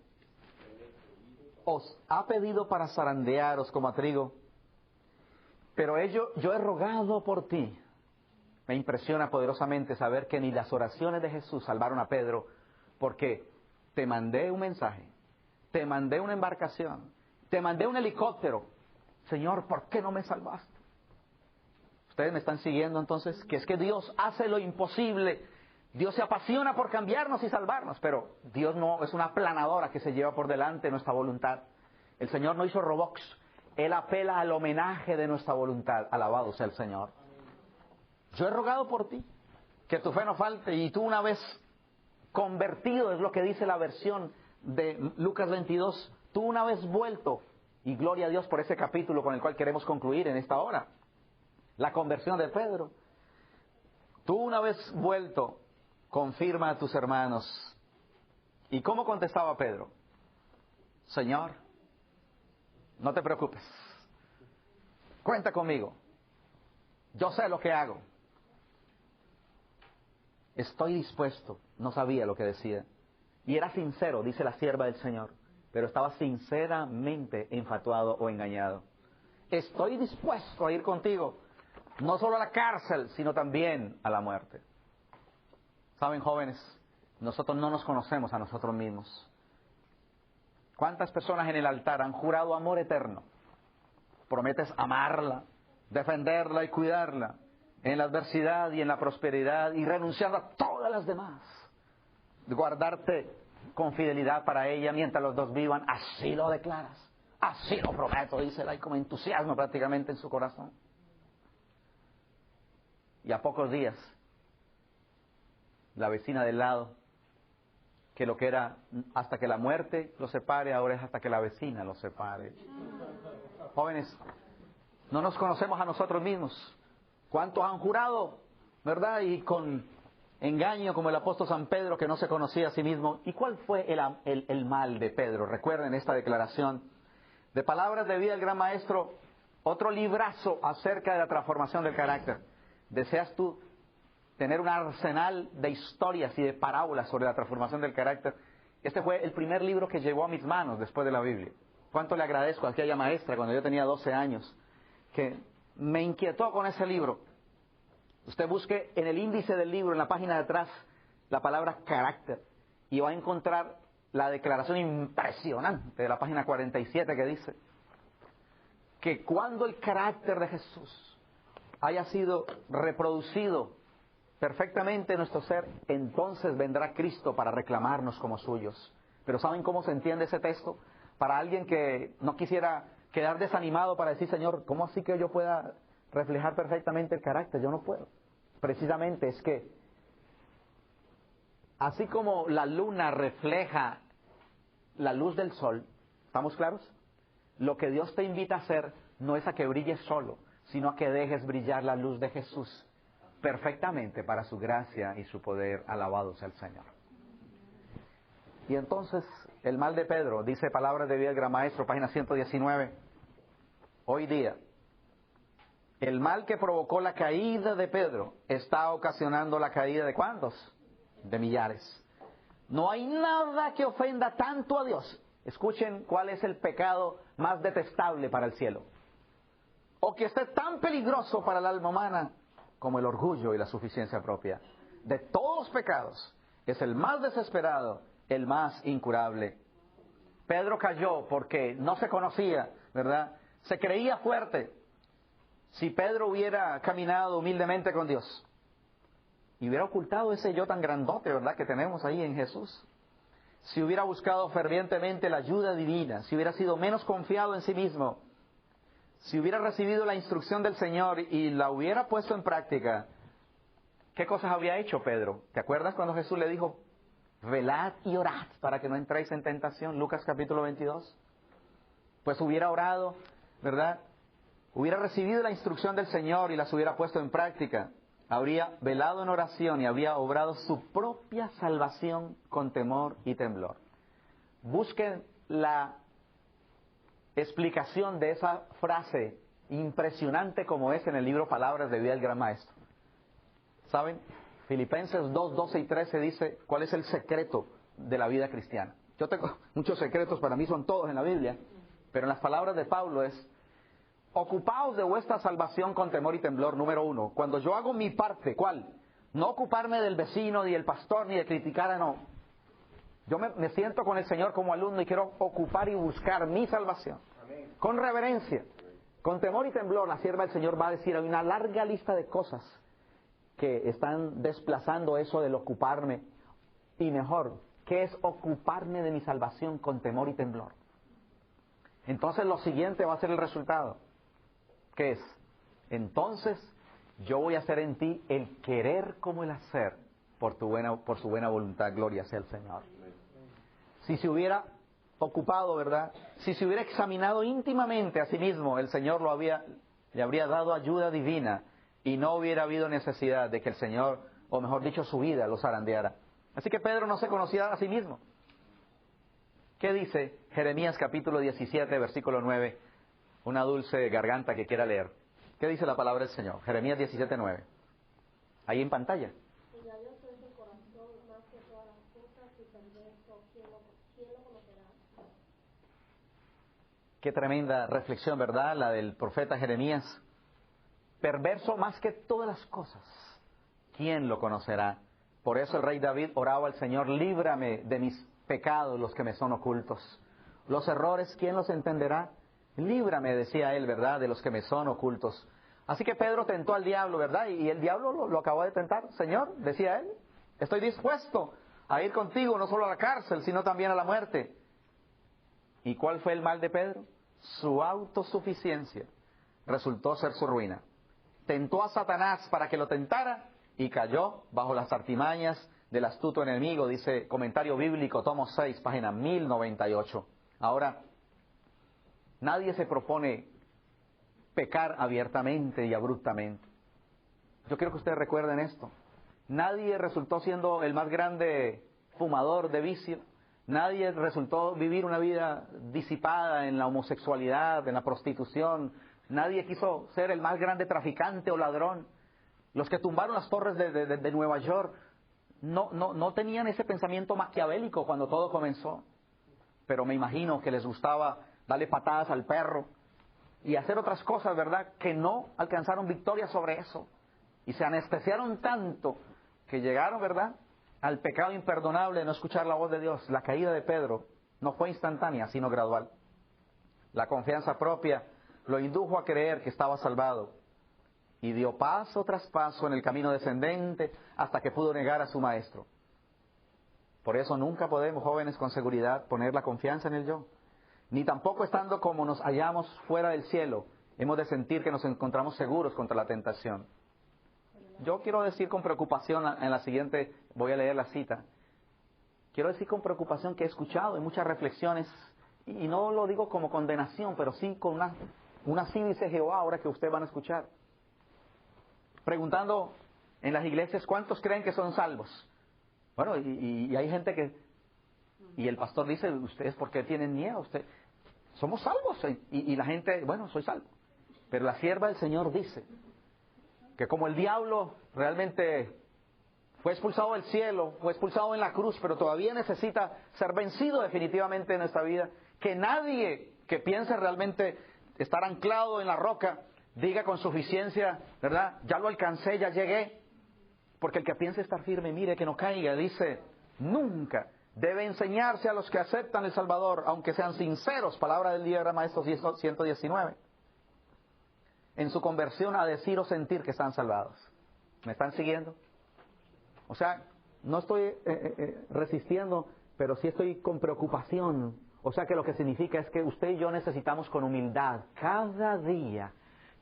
Os ha pedido para zarandearos como a trigo, pero yo he rogado por ti. Me impresiona poderosamente saber que ni las oraciones de Jesús salvaron a Pedro, porque te mandé un mensaje, te mandé una embarcación, te mandé un helicóptero. Señor, ¿por qué no me salvaste? ¿Ustedes me están siguiendo entonces? Que es que Dios hace lo imposible. Dios se apasiona por cambiarnos y salvarnos, pero Dios no es una planadora que se lleva por delante nuestra voluntad. El Señor no hizo robots. Él apela al homenaje de nuestra voluntad. Alabado sea el Señor. Yo he rogado por ti, que tu fe no falte, y tú una vez convertido, es lo que dice la versión de Lucas 22, tú una vez vuelto, y gloria a Dios por ese capítulo con el cual queremos concluir en esta hora, la conversión de Pedro. Tú una vez vuelto, confirma a tus hermanos. ¿Y cómo contestaba Pedro? Señor, no te preocupes, cuenta conmigo, yo sé lo que hago. Estoy dispuesto. No sabía lo que decía. Y era sincero, dice la sierva del Señor, pero estaba sinceramente infatuado o engañado. Estoy dispuesto a ir contigo, no solo a la cárcel, sino también a la muerte. Saben, jóvenes, nosotros no nos conocemos a nosotros mismos. ¿Cuántas personas en el altar han jurado amor eterno? Prometes amarla, defenderla y cuidarla en la adversidad y en la prosperidad, y renunciando a todas las demás, guardarte con fidelidad para ella mientras los dos vivan. Así lo declaras, así lo prometo, dice él ahí con entusiasmo prácticamente en su corazón. Y a pocos días, la vecina del lado, que lo que era hasta que la muerte los separe, ahora es hasta que la vecina los separe. Jóvenes, no nos conocemos a nosotros mismos. ¿Cuántos han jurado, verdad? Y con engaño, como el apóstol San Pedro, que no se conocía a sí mismo. ¿Y cuál fue el mal de Pedro? Recuerden esta declaración de Palabras de Vida del Gran Maestro, otro librazo acerca de la transformación del carácter. ¿Deseas tú tener un arsenal de historias y de parábolas sobre la transformación del carácter? Este fue el primer libro que llegó a mis manos después de la Biblia. ¿Cuánto le agradezco a aquella maestra cuando yo tenía 12 años, que me inquietó con ese libro? Usted busque en el índice del libro, en la página de atrás, la palabra carácter, y va a encontrar la declaración impresionante de la página 47 que dice que cuando el carácter de Jesús haya sido reproducido perfectamente en nuestro ser, entonces vendrá Cristo para reclamarnos como suyos. Pero ¿saben cómo se entiende ese texto? Para alguien que no quisiera quedar desanimado para decir, Señor, ¿cómo así que yo pueda reflejar perfectamente el carácter? Yo no puedo. Precisamente es que, así como la luna refleja la luz del sol, ¿estamos claros? Lo que Dios te invita a hacer no es a que brilles solo, sino a que dejes brillar la luz de Jesús perfectamente para su gracia y su poder. Alabado sea el Señor. Y entonces, el mal de Pedro, dice Palabras de Vida del Gran Maestro, página 119, hoy día, el mal que provocó la caída de Pedro está ocasionando la caída de ¿cuántos? De millares. No hay nada que ofenda tanto a Dios. Escuchen cuál es el pecado más detestable para el cielo, o que esté tan peligroso para el alma humana como el orgullo y la suficiencia propia. De todos los pecados, es el más desesperado, el más incurable. Pedro cayó porque no se conocía, ¿verdad? Se creía fuerte. Si Pedro hubiera caminado humildemente con Dios y hubiera ocultado ese yo tan grandote, ¿verdad?, que tenemos ahí en Jesús, si hubiera buscado fervientemente la ayuda divina, si hubiera sido menos confiado en sí mismo, si hubiera recibido la instrucción del Señor y la hubiera puesto en práctica, ¿qué cosas habría hecho Pedro? ¿Te acuerdas cuando Jesús le dijo, velad y orad para que no entréis en tentación? Lucas capítulo 22. Pues hubiera orado, ¿verdad? Hubiera recibido la instrucción del Señor y las hubiera puesto en práctica. Habría velado en oración y habría obrado su propia salvación con temor y temblor. Busquen la explicación de esa frase impresionante como es en el libro Palabras de Vida del Gran Maestro. ¿Saben? Filipenses 2, 12 y 13 dice cuál es el secreto de la vida cristiana. Yo tengo muchos secretos, para mí son todos en la Biblia, pero en las palabras de Pablo es: ocupaos de vuestra salvación con temor y temblor. Número 1, cuando yo hago mi parte, ¿cuál? No ocuparme del vecino, ni del pastor, ni de criticar, no. Yo me siento con el Señor como alumno y quiero ocupar y buscar mi salvación. Amén. Con reverencia, con temor y temblor. La sierva del Señor va a decir, hay una larga lista de cosas que están desplazando eso del ocuparme. Y mejor, ¿qué es ocuparme de mi salvación con temor y temblor? Entonces lo siguiente va a ser el resultado. ¿Qué es? Entonces yo voy a hacer en ti el querer como el hacer por su buena voluntad. Gloria sea el Señor. Si se hubiera ocupado, ¿verdad? Si se hubiera examinado íntimamente a sí mismo, el Señor le habría dado ayuda divina y no hubiera habido necesidad de que el Señor, o mejor dicho, su vida lo zarandeara. Así que Pedro no se conocía a sí mismo. ¿Qué dice Jeremías capítulo 17, versículo 9? Una dulce garganta que quiera leer. ¿Qué dice la palabra del Señor? Jeremías 17, 9. Ahí en pantalla. Qué tremenda reflexión, ¿verdad? La del profeta Jeremías. Perverso más que todas las cosas. ¿Quién lo conocerá? Por eso el rey David oraba al Señor: líbrame de mis pecados, los que me son ocultos. Los errores, ¿quién los entenderá? Líbrame, decía él, ¿verdad?, de los que me son ocultos. Así que Pedro tentó al diablo, ¿verdad? Y el diablo lo acabó de tentar. Señor, decía él, estoy dispuesto a ir contigo, no solo a la cárcel, sino también a la muerte. ¿Y cuál fue el mal de Pedro? Su autosuficiencia resultó ser su ruina. Tentó a Satanás para que lo tentara y cayó bajo las artimañas del astuto enemigo, dice Comentario Bíblico, tomo 6, página 1098. Ahora, nadie se propone pecar abiertamente y abruptamente. Yo quiero que ustedes recuerden esto. Nadie resultó siendo el más grande fumador de vicio. Nadie resultó vivir una vida disipada en la homosexualidad, en la prostitución. Nadie quiso ser el más grande traficante o ladrón. Los que tumbaron las torres de Nueva York no tenían ese pensamiento maquiavélico cuando todo comenzó. Pero me imagino que les gustaba darle patadas al perro y hacer otras cosas, ¿verdad?, que no alcanzaron victoria sobre eso. Y se anestesiaron tanto que llegaron, ¿verdad?, al pecado imperdonable de no escuchar la voz de Dios. La caída de Pedro no fue instantánea, sino gradual. La confianza propia lo indujo a creer que estaba salvado y dio paso tras paso en el camino descendente hasta que pudo negar a su maestro. Por eso nunca podemos, jóvenes, con seguridad poner la confianza en el yo. Ni tampoco estando como nos hallamos fuera del cielo, hemos de sentir que nos encontramos seguros contra la tentación. Yo quiero decir con preocupación, en la siguiente, voy a leer la cita. Quiero decir con preocupación que he escuchado en muchas reflexiones, y no lo digo como condenación, pero sí con una sí dice Jehová, ahora que ustedes van a escuchar. Preguntando en las iglesias, ¿cuántos creen que son salvos? Bueno, y hay gente que... Y el pastor dice, ¿ustedes por qué tienen miedo? Somos salvos. Y la gente, bueno, soy salvo. Pero la sierva del Señor dice que como el diablo realmente fue expulsado del cielo, fue expulsado en la cruz, pero todavía necesita ser vencido definitivamente en esta vida, que nadie que piense realmente estar anclado en la roca diga con suficiencia, ¿verdad?, ya lo alcancé, ya llegué. Porque el que piense estar firme, mire que no caiga, dice, nunca. Debe enseñarse a los que aceptan el Salvador, aunque sean sinceros, palabra del día, Maestro 119, en su conversión a decir o sentir que están salvados. ¿Me están siguiendo? O sea, no estoy resistiendo, pero sí estoy con preocupación. O sea que lo que significa es que usted y yo necesitamos con humildad, cada día,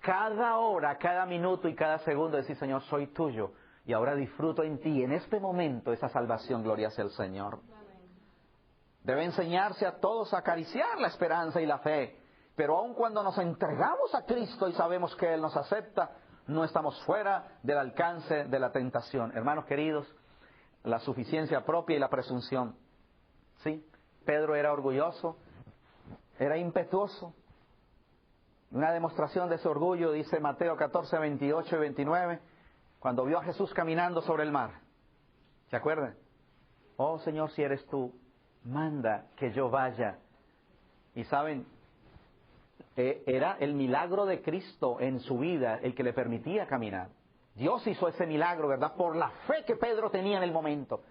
cada hora, cada minuto y cada segundo, decir, Señor, soy tuyo. Y ahora disfruto en ti, en este momento, esa salvación, gloria sea el Señor. Debe enseñarse a todos a acariciar la esperanza y la fe. Pero aun cuando nos entregamos a Cristo y sabemos que Él nos acepta, no estamos fuera del alcance de la tentación. Hermanos queridos, la suficiencia propia y la presunción. ¿Sí? Pedro era orgulloso, era impetuoso. Una demostración de ese orgullo, dice Mateo 14, 28 y 29, cuando vio a Jesús caminando sobre el mar. ¿Se acuerdan? Oh Señor, si eres tú, manda que yo vaya. Y saben, era el milagro de Cristo en su vida el que le permitía caminar. Dios hizo ese milagro, ¿verdad?, por la fe que Pedro tenía en el momento.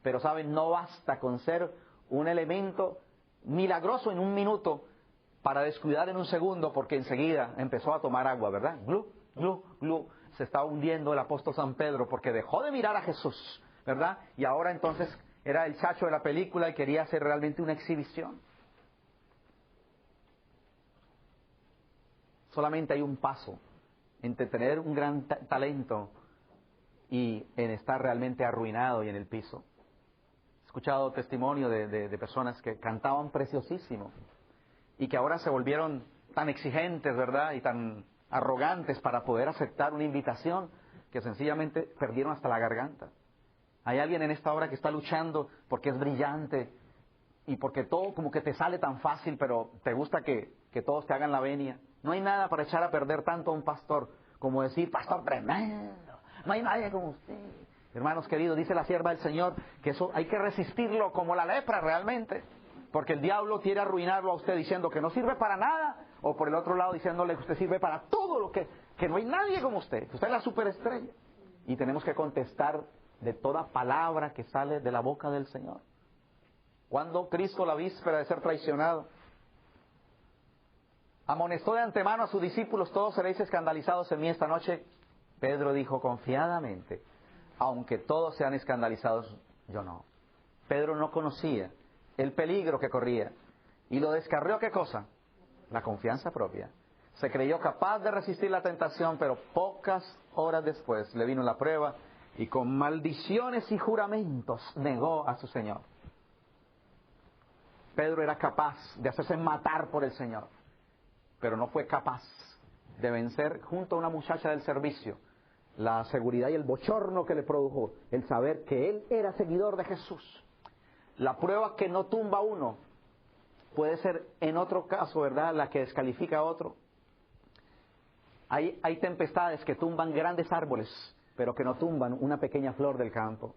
Pero saben, no basta con ser un elemento milagroso en un minuto para descuidar en un segundo, porque enseguida empezó a tomar agua, ¿verdad? ¡Glup! glu, glu, se estaba hundiendo el apóstol San Pedro porque dejó de mirar a Jesús, ¿verdad? Y ahora entonces era el chacho de la película y quería hacer realmente una exhibición. Solamente hay un paso entre tener un gran talento y en estar realmente arruinado y en el piso. He escuchado testimonio de personas que cantaban preciosísimo y que ahora se volvieron tan exigentes, ¿verdad? Y tan arrogantes para poder aceptar una invitación que sencillamente perdieron hasta la garganta. Hay alguien en esta hora que está luchando porque es brillante y porque todo como que te sale tan fácil, pero te gusta que todos te hagan la venia. No hay nada para echar a perder tanto a un pastor como decir, pastor tremendo, no hay nadie como usted. Hermanos queridos, dice la sierva del Señor que eso hay que resistirlo como la lepra realmente, porque el diablo quiere arruinarlo a usted diciendo que no sirve para nada, o por el otro lado diciéndole que usted sirve para todo lo que no hay nadie como usted, que usted es la superestrella. Y tenemos que contestar de toda palabra que sale de la boca del Señor. Cuando Cristo, la víspera de ser traicionado, amonestó de antemano a sus discípulos, todos seréis escandalizados en mí esta noche, Pedro dijo confiadamente, aunque todos sean escandalizados, yo no. Pedro no conocía el peligro que corría y lo descarrió, ¿qué cosa? La confianza propia. Se creyó capaz de resistir la tentación, pero pocas horas después le vino la prueba y con maldiciones y juramentos negó a su Señor. Pedro era capaz de hacerse matar por el Señor, pero no fue capaz de vencer junto a una muchacha del servicio la seguridad y el bochorno que le produjo el saber que él era seguidor de Jesús. La prueba que no tumba a uno puede ser en otro caso, ¿verdad?, la que descalifica a otro. Hay tempestades que tumban grandes árboles, pero que no tumban una pequeña flor del campo.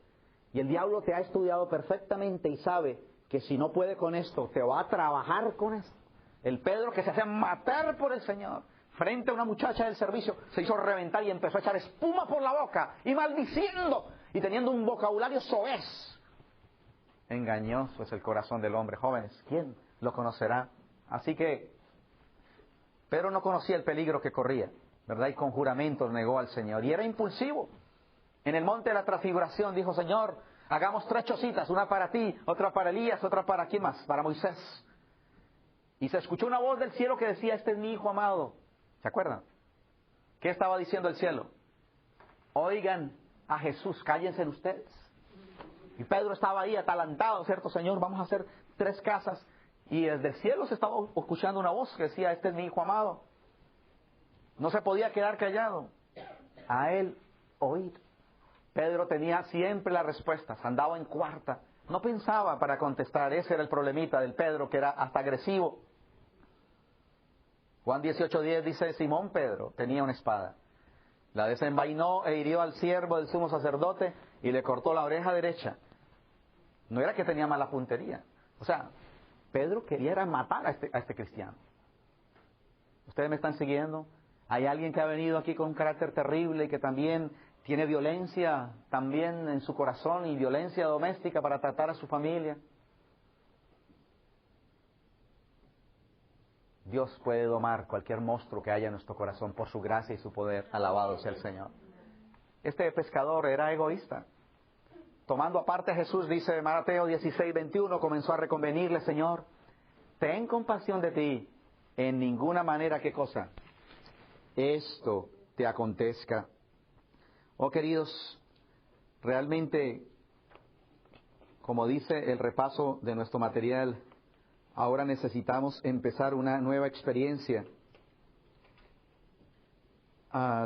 Y el diablo te ha estudiado perfectamente y sabe que si no puede con esto, te va a trabajar con esto. El Pedro que se hacía matar por el Señor, frente a una muchacha del servicio, se hizo reventar y empezó a echar espuma por la boca, y maldiciendo, y teniendo un vocabulario soez. Engañoso es el corazón del hombre, jóvenes, ¿quién lo conocerá? Así que Pedro no conocía el peligro que corría, ¿verdad? Y con juramentos negó al Señor, y era impulsivo. En el monte de la transfiguración dijo, Señor, hagamos 3 chocitas, una para ti, otra para Elías, otra para ¿quién más? Para Moisés. Y se escuchó una voz del cielo que decía, este es mi Hijo amado. ¿Se acuerdan? ¿Qué estaba diciendo el cielo? Oigan a Jesús, cállense ustedes. Y Pedro estaba ahí atalantado, ¿cierto, Señor? Vamos a hacer 3 casas. Y desde el cielo se estaba escuchando una voz que decía, este es mi Hijo amado. No se podía quedar callado. A él oír. Pedro tenía siempre las respuestas, andaba en cuarta. No pensaba para contestar, ese era el problemita del Pedro, que era hasta agresivo. Juan 18:10 dice, Simón Pedro tenía una espada. La desenvainó e hirió al siervo del sumo sacerdote y le cortó la oreja derecha. No era que tenía mala puntería. O sea, Pedro quería era matar a este cristiano. ¿Ustedes me están siguiendo? Hay alguien que ha venido aquí con un carácter terrible y que también tiene violencia también en su corazón y violencia doméstica para tratar a su familia. Dios puede domar cualquier monstruo que haya en nuestro corazón por su gracia y su poder. Alabado sea el Señor. Este pescador era egoísta. Tomando aparte a Jesús, dice Mateo 16:21, comenzó a reconvenirle, Señor, ten compasión de ti. En ninguna manera, ¿qué cosa? Esto te acontezca. Oh, queridos, realmente, como dice el repaso de nuestro material, ahora necesitamos empezar una nueva experiencia.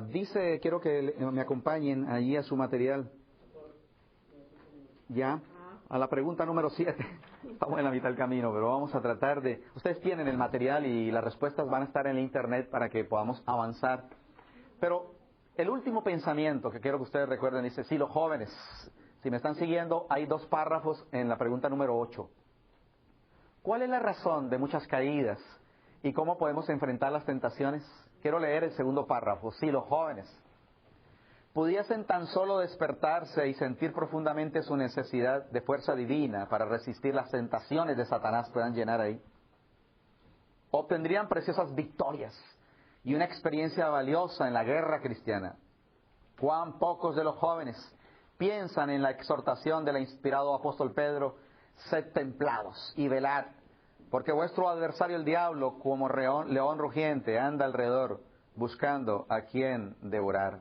Dice, quiero que me acompañen allí a su material. Ya, a la pregunta número 7. Estamos en la mitad del camino, pero vamos a tratar de... Ustedes tienen el material y las respuestas van a estar en el internet para que podamos avanzar. Pero el último pensamiento que quiero que ustedes recuerden dice, sí, los jóvenes, si me están siguiendo, hay 2 párrafos en la pregunta número 8. ¿Cuál es la razón de muchas caídas y cómo podemos enfrentar las tentaciones? Quiero leer el segundo párrafo. Sí, los jóvenes pudiesen tan solo despertarse y sentir profundamente su necesidad de fuerza divina para resistir las tentaciones de Satanás, puedan llenar ahí, obtendrían preciosas victorias y una experiencia valiosa en la guerra cristiana. Cuán pocos de los jóvenes piensan en la exhortación del inspirado apóstol Pedro: sed templados y velad, porque vuestro adversario el diablo, como león rugiente, anda alrededor buscando a quien devorar.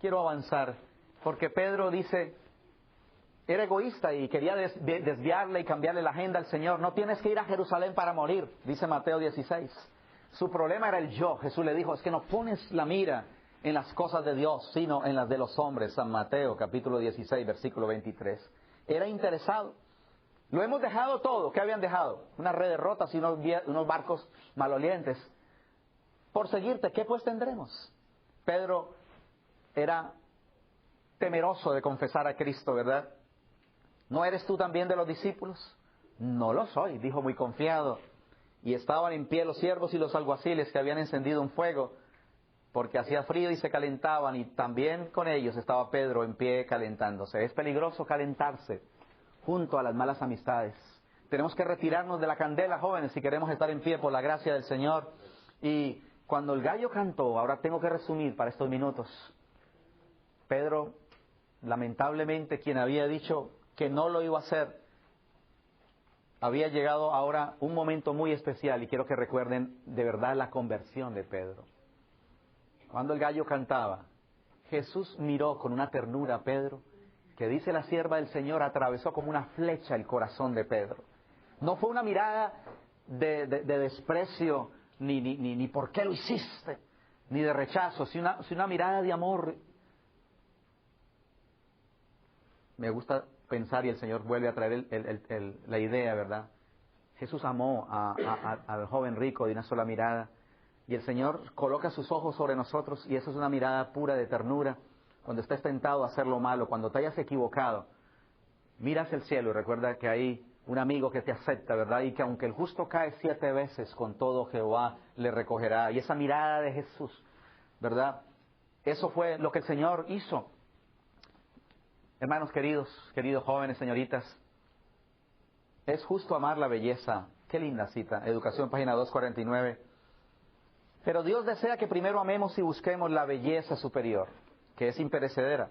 Quiero avanzar, porque Pedro dice, era egoísta y quería desviarle y cambiarle la agenda al Señor. No tienes que ir a Jerusalén para morir, dice Mateo 16. Su problema era el yo. Jesús le dijo, es que no pones la mira en las cosas de Dios, sino en las de los hombres. San Mateo, capítulo 16, versículo 23. Era interesado. Lo hemos dejado todo. ¿Qué habían dejado? Una red de rotas y unos barcos malolientes. Por seguirte, ¿qué pues tendremos? Pedro era temeroso de confesar a Cristo, ¿verdad? ¿No eres tú también de los discípulos? No lo soy, dijo muy confiado. Y estaban en pie los siervos y los alguaciles que habían encendido un fuego, porque hacía frío y se calentaban, y también con ellos estaba Pedro en pie calentándose. Es peligroso calentarse junto a las malas amistades. Tenemos que retirarnos de la candela, jóvenes, si queremos estar en pie por la gracia del Señor. Y cuando el gallo cantó, ahora tengo que resumir para estos minutos, Pedro, lamentablemente, quien había dicho que no lo iba a hacer, había llegado ahora un momento muy especial, y quiero que recuerden de verdad la conversión de Pedro. Cuando el gallo cantaba, Jesús miró con una ternura a Pedro, que dice la sierva del Señor, atravesó como una flecha el corazón de Pedro. No fue una mirada de desprecio, ni por qué lo hiciste, ni de rechazo, sino una mirada de amor. Me gusta pensar, y el Señor vuelve a traer la idea, ¿verdad? Jesús amó al joven rico de una sola mirada, y el Señor coloca sus ojos sobre nosotros, y eso es una mirada pura de ternura. Cuando estés tentado a hacer lo malo, cuando te hayas equivocado, miras el cielo y recuerda que hay un amigo que te acepta, ¿verdad? Y que aunque el justo cae 7 veces, con todo Jehová le recogerá. Y esa mirada de Jesús, ¿verdad? Eso fue lo que el Señor hizo. Hermanos queridos jóvenes, señoritas, es justo amar la belleza. Qué linda cita, Educación, página 249. Pero Dios desea que primero amemos y busquemos la belleza superior, que es imperecedera.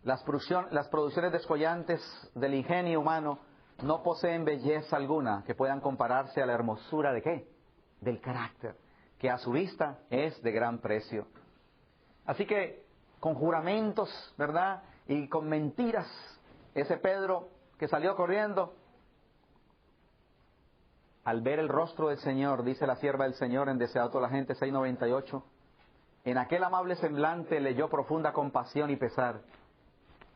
Las producciones descollantes del ingenio humano no poseen belleza alguna que puedan compararse a la hermosura ¿de qué? Del carácter, que a su vista es de gran precio. Así que con juramentos, ¿verdad? Y con mentiras, ese Pedro que salió corriendo, al ver el rostro del Señor, dice la sierva del Señor en Deseado toda la gente, 698, en aquel amable semblante leyó profunda compasión y pesar,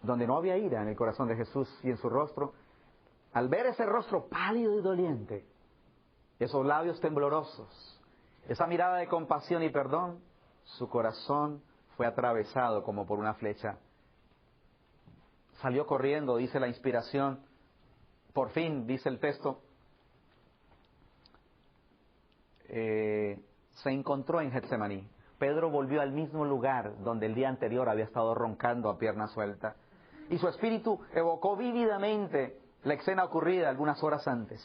donde no había ira en el corazón de Jesús y en su rostro. Al ver ese rostro pálido y doliente, esos labios temblorosos, esa mirada de compasión y perdón, su corazón fue atravesado como por una flecha. Salió corriendo, dice la inspiración. Por fin, dice el texto, se encontró en Getsemaní. Pedro volvió al mismo lugar donde el día anterior había estado roncando a pierna suelta. Y su espíritu evocó vívidamente la escena ocurrida algunas horas antes.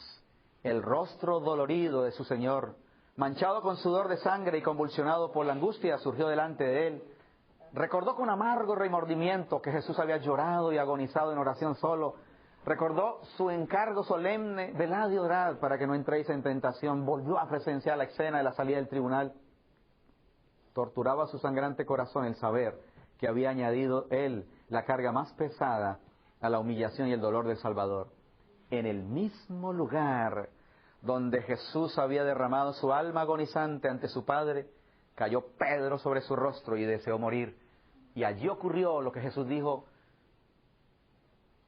El rostro dolorido de su Señor, manchado con sudor de sangre y convulsionado por la angustia, surgió delante de él. Recordó con amargo remordimiento que Jesús había llorado y agonizado en oración solo. Recordó su encargo solemne, velad y orad para que no entréis en tentación. Volvió a presenciar la escena de la salida del tribunal. Torturaba su sangrante corazón el saber que había añadido él la carga más pesada a la humillación y el dolor del Salvador. En el mismo lugar donde Jesús había derramado su alma agonizante ante su Padre, cayó Pedro sobre su rostro y deseó morir. Y allí ocurrió lo que Jesús dijo: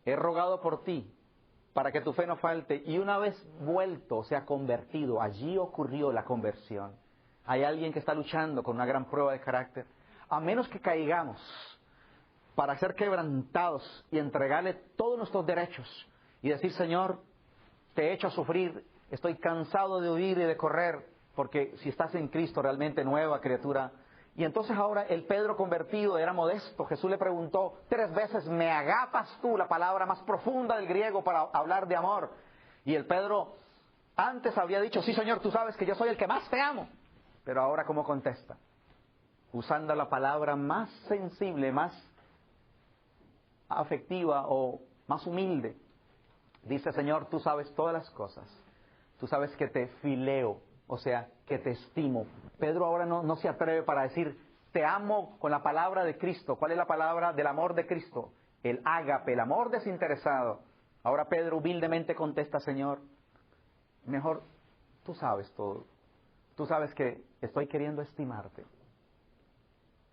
he rogado por ti para que tu fe no falte. Y una vez vuelto, o sea, convertido, allí ocurrió la conversión. Hay alguien que está luchando con una gran prueba de carácter. A menos que caigamos para ser quebrantados y entregarle todos nuestros derechos y decir: Señor, te he hecho sufrir, estoy cansado de huir y de correr, porque si estás en Cristo, realmente nueva criatura. Y entonces ahora el Pedro convertido era modesto. Jesús le preguntó 3 veces: ¿me agapas tú? La palabra más profunda del griego para hablar de amor. Y el Pedro antes había dicho: sí, Señor, tú sabes que yo soy el que más te amo. Pero ahora, ¿cómo contesta? Usando la palabra más sensible, más afectiva o más humilde. Dice, Señor, tú sabes todas las cosas. Tú sabes que te fileo, o sea, que te estimo. Pedro ahora no se atreve para decir, te amo con la palabra de Cristo. ¿Cuál es la palabra del amor de Cristo? El ágape, el amor desinteresado. Ahora Pedro humildemente contesta, Señor, mejor tú sabes todo. Tú sabes que estoy queriendo estimarte.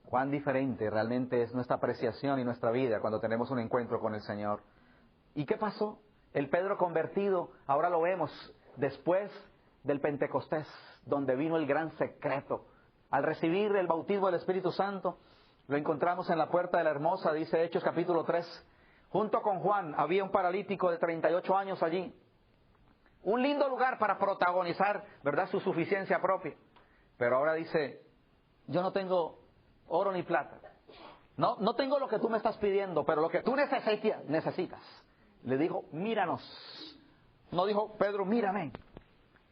Cuán diferente realmente es nuestra apreciación y nuestra vida cuando tenemos un encuentro con el Señor. ¿Y qué pasó? El Pedro convertido, ahora lo vemos después del Pentecostés, donde vino el gran secreto. Al recibir el bautismo del Espíritu Santo, lo encontramos en la puerta de la Hermosa, dice Hechos capítulo 3. Junto con Juan había un paralítico de 38 años allí. Un lindo lugar para protagonizar, ¿verdad?, su suficiencia propia. Pero ahora dice, yo no tengo oro ni plata. No tengo lo que tú me estás pidiendo, pero lo que tú necesitas. Le dijo, míranos. No dijo, Pedro, mírame.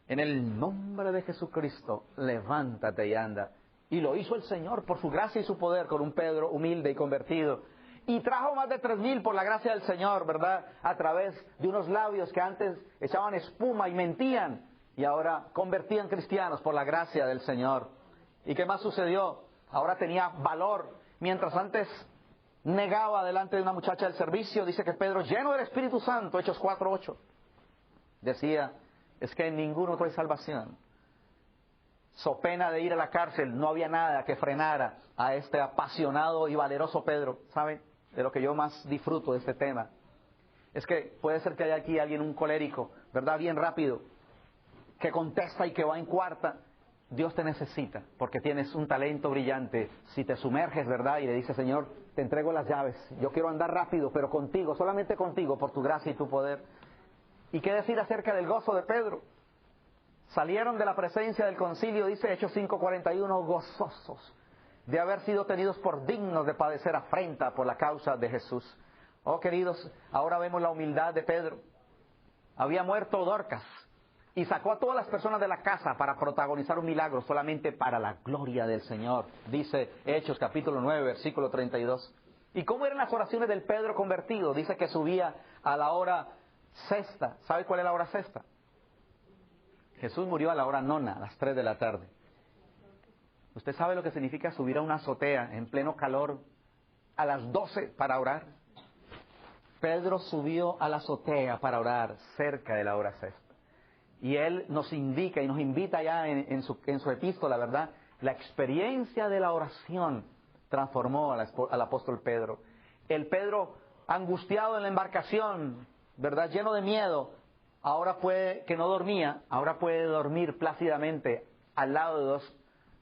En el nombre de Jesucristo, levántate y anda. Y lo hizo el Señor por su gracia y su poder con un Pedro humilde y convertido. Y trajo más de 3,000 por la gracia del Señor, ¿verdad? A través de unos labios que antes echaban espuma y mentían. Y ahora convertían cristianos por la gracia del Señor. ¿Y qué más sucedió? Ahora tenía valor. Mientras antes negaba delante de una muchacha del servicio, dice que Pedro, lleno del Espíritu Santo, Hechos 4:8, decía, es que en ningún otro hay salvación. So pena de ir a la cárcel, no había nada que frenara a este apasionado y valeroso Pedro. ¿Saben? De lo que yo más disfruto de este tema es que puede ser que haya aquí alguien, un colérico, ¿verdad? Bien rápido, que contesta y que va en cuarta. Dios te necesita porque tienes un talento brillante. Si te sumerges, ¿verdad? Y le dices, Señor, te entrego las llaves. Yo quiero andar rápido, pero contigo, solamente contigo, por tu gracia y tu poder. ¿Y qué decir acerca del gozo de Pedro? Salieron de la presencia del concilio, dice Hechos 5:41, gozosos de haber sido tenidos por dignos de padecer afrenta por la causa de Jesús. Oh, queridos, ahora vemos la humildad de Pedro. Había muerto Dorcas y sacó a todas las personas de la casa para protagonizar un milagro solamente para la gloria del Señor. Dice Hechos capítulo 9, versículo 32. ¿Y cómo eran las oraciones del Pedro convertido? Dice que subía a la hora sexta. ¿Sabe cuál es la hora sexta? Jesús murió a la hora nona, a las 3 de la tarde. ¿Usted sabe lo que significa subir a una azotea en pleno calor a las 12 para orar? Pedro subió a la azotea para orar cerca de la hora sexta. Y él nos indica y nos invita ya en su epístola, ¿verdad? La experiencia de la oración transformó al apóstol Pedro. El Pedro angustiado en la embarcación, ¿verdad? Lleno de miedo, ahora que no dormía, ahora puede dormir plácidamente al lado de 2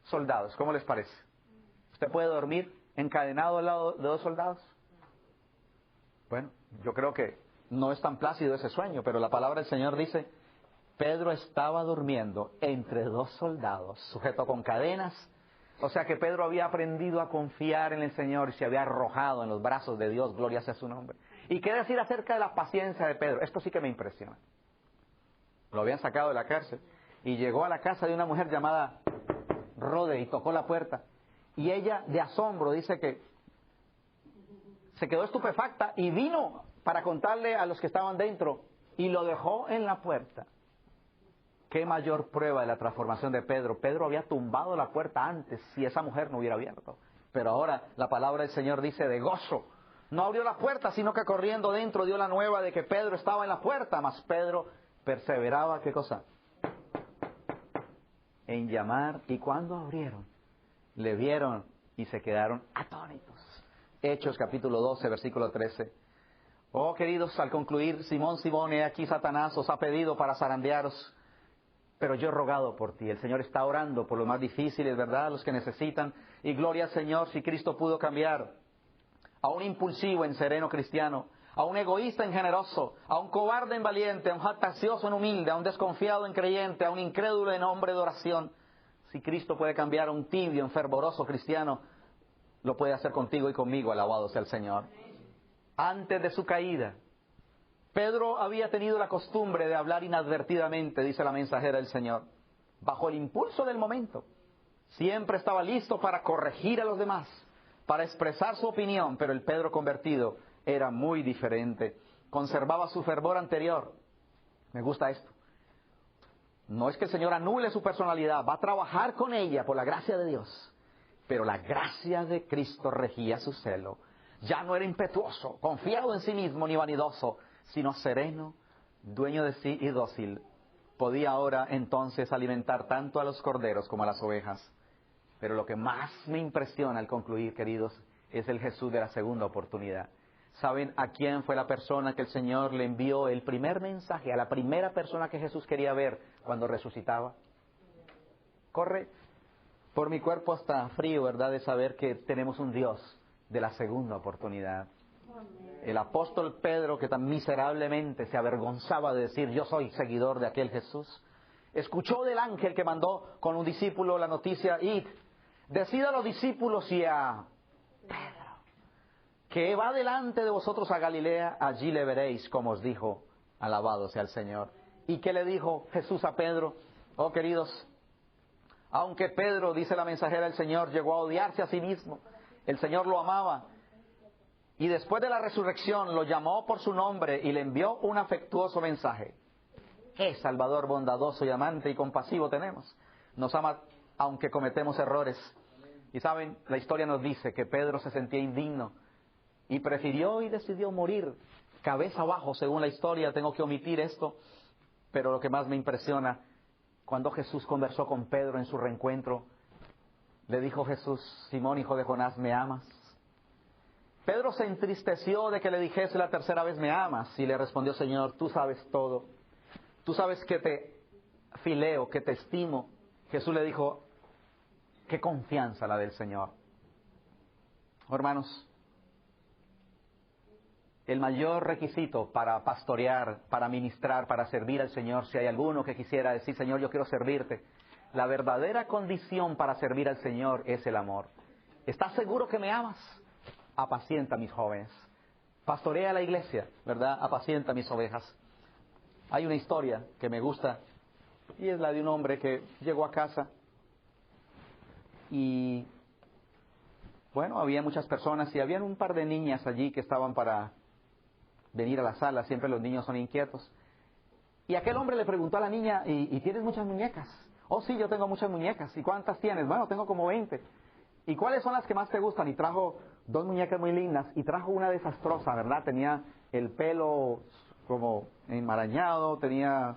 soldados. ¿Cómo les parece? ¿Usted puede dormir encadenado al lado de 2 soldados? Bueno, yo creo que no es tan plácido ese sueño, pero la palabra del Señor dice, Pedro estaba durmiendo entre 2 soldados, sujeto con cadenas. O sea que Pedro había aprendido a confiar en el Señor y se había arrojado en los brazos de Dios, gloria sea su nombre. ¿Y qué decir acerca de la paciencia de Pedro? Esto sí que me impresiona. Lo habían sacado de la cárcel y llegó a la casa de una mujer llamada Rode y tocó la puerta. Y ella, de asombro, dice que se quedó estupefacta y vino para contarle a los que estaban dentro y lo dejó en la puerta. ¿Qué mayor prueba de la transformación de Pedro? Pedro había tumbado la puerta antes si esa mujer no hubiera abierto. Pero ahora la palabra del Señor dice de gozo. No abrió la puerta, sino que corriendo dentro dio la nueva de que Pedro estaba en la puerta. Mas Pedro perseveraba, ¿qué cosa? En llamar. Y cuando abrieron, le vieron y se quedaron atónitos. Hechos capítulo 12, versículo 13. Oh, queridos, al concluir, Simón, he aquí Satanás os ha pedido para zarandearos, pero yo he rogado por ti. El Señor está orando por los más difíciles, ¿verdad? Los que necesitan. Y gloria al Señor si Cristo pudo cambiar a un impulsivo en sereno cristiano, a un egoísta en generoso, a un cobarde en valiente, a un jactancioso en humilde, a un desconfiado en creyente, a un incrédulo en hombre de oración. Si Cristo puede cambiar a un tibio en fervoroso cristiano, lo puede hacer contigo y conmigo, alabado sea el Señor. Antes de su caída, Pedro había tenido la costumbre de hablar inadvertidamente, dice la mensajera del Señor, bajo el impulso del momento. Siempre estaba listo para corregir a los demás, para expresar su opinión, pero el Pedro convertido era muy diferente. Conservaba su fervor anterior. Me gusta esto. No es que el Señor anule su personalidad, va a trabajar con ella por la gracia de Dios. Pero la gracia de Cristo regía su celo. Ya no era impetuoso, confiado en sí mismo ni vanidoso, sino sereno, dueño de sí y dócil. Podía ahora entonces alimentar tanto a los corderos como a las ovejas. Pero lo que más me impresiona al concluir, queridos, es el Jesús de la segunda oportunidad. ¿Saben a quién fue la persona que el Señor le envió el primer mensaje? A la primera persona que Jesús quería ver cuando resucitaba. Corre por mi cuerpo hasta frío, ¿verdad?, de saber que tenemos un Dios de la segunda oportunidad. El apóstol Pedro, que tan miserablemente se avergonzaba de decir yo soy seguidor de aquel Jesús, escuchó del ángel que mandó con un discípulo la noticia: id, decid a los discípulos y a Pedro que va delante de vosotros a Galilea, allí le veréis, como os dijo. Alabado sea el Señor. ¿Y qué le dijo Jesús a Pedro? Oh, queridos, aunque Pedro, dice la mensajera del Señor, llegó a odiarse a sí mismo, el Señor lo amaba. Y después de la resurrección lo llamó por su nombre y le envió un afectuoso mensaje. ¡Qué Salvador bondadoso y amante y compasivo tenemos! Nos ama aunque cometemos errores. Y saben, la historia nos dice que Pedro se sentía indigno y prefirió y decidió morir cabeza abajo, según la historia. Tengo que omitir esto, pero lo que más me impresiona, cuando Jesús conversó con Pedro en su reencuentro, le dijo Jesús: Simón, hijo de Jonás, ¿me amas? Pedro se entristeció de que le dijese la tercera vez: ¿me amas? Y le respondió: Señor, tú sabes todo. Tú sabes que te fileo, que te estimo. Jesús le dijo: qué confianza la del Señor. Oh, hermanos, el mayor requisito para pastorear, para ministrar, para servir al Señor, si hay alguno que quisiera decir: Señor, yo quiero servirte, la verdadera condición para servir al Señor es el amor. ¿Estás seguro que me amas? Apacienta a mis jóvenes. Pastorea la iglesia, ¿verdad? Apacienta a mis ovejas. Hay una historia que me gusta y es la de un hombre que llegó a casa y, bueno, había muchas personas y habían un par de niñas allí que estaban para venir a la sala. Siempre los niños son inquietos. Y aquel hombre le preguntó a la niña: ¿Y tienes muchas muñecas? Oh, sí, yo tengo muchas muñecas. ¿Y cuántas tienes? Bueno, tengo como 20. ¿Y cuáles son las que más te gustan? Y trajo 2 muñecas muy lindas y trajo una desastrosa, ¿verdad? Tenía el pelo como enmarañado, tenía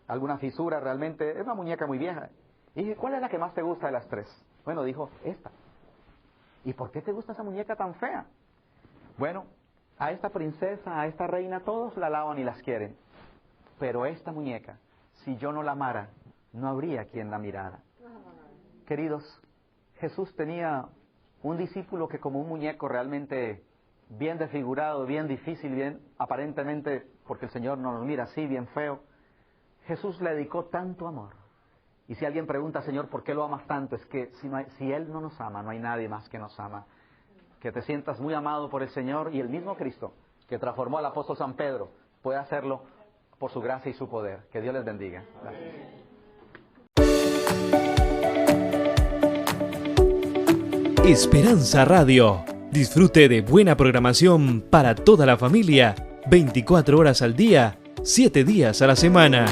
alguna fisura realmente. Es una muñeca muy vieja. Y dije: ¿cuál es la que más te gusta de las 3? Bueno, dijo: esta. ¿Y por qué te gusta esa muñeca tan fea? Bueno, a esta princesa, a esta reina, todos la alaban y las quieren. Pero esta muñeca, si yo no la amara, no habría quien la mirara. Queridos, Jesús tenía un discípulo que, como un muñeco realmente bien desfigurado, bien difícil, bien aparentemente, porque el Señor no nos mira así, bien feo, Jesús le dedicó tanto amor. Y si alguien pregunta: Señor, ¿por qué lo amas tanto? Es que si Él no nos ama, no hay nadie más que nos ama. Que te sientas muy amado por el Señor, y el mismo Cristo que transformó al apóstol San Pedro puede hacerlo por su gracia y su poder. Que Dios les bendiga. Gracias. Esperanza Radio. Disfrute de buena programación para toda la familia, 24 horas al día, 7 días a la semana.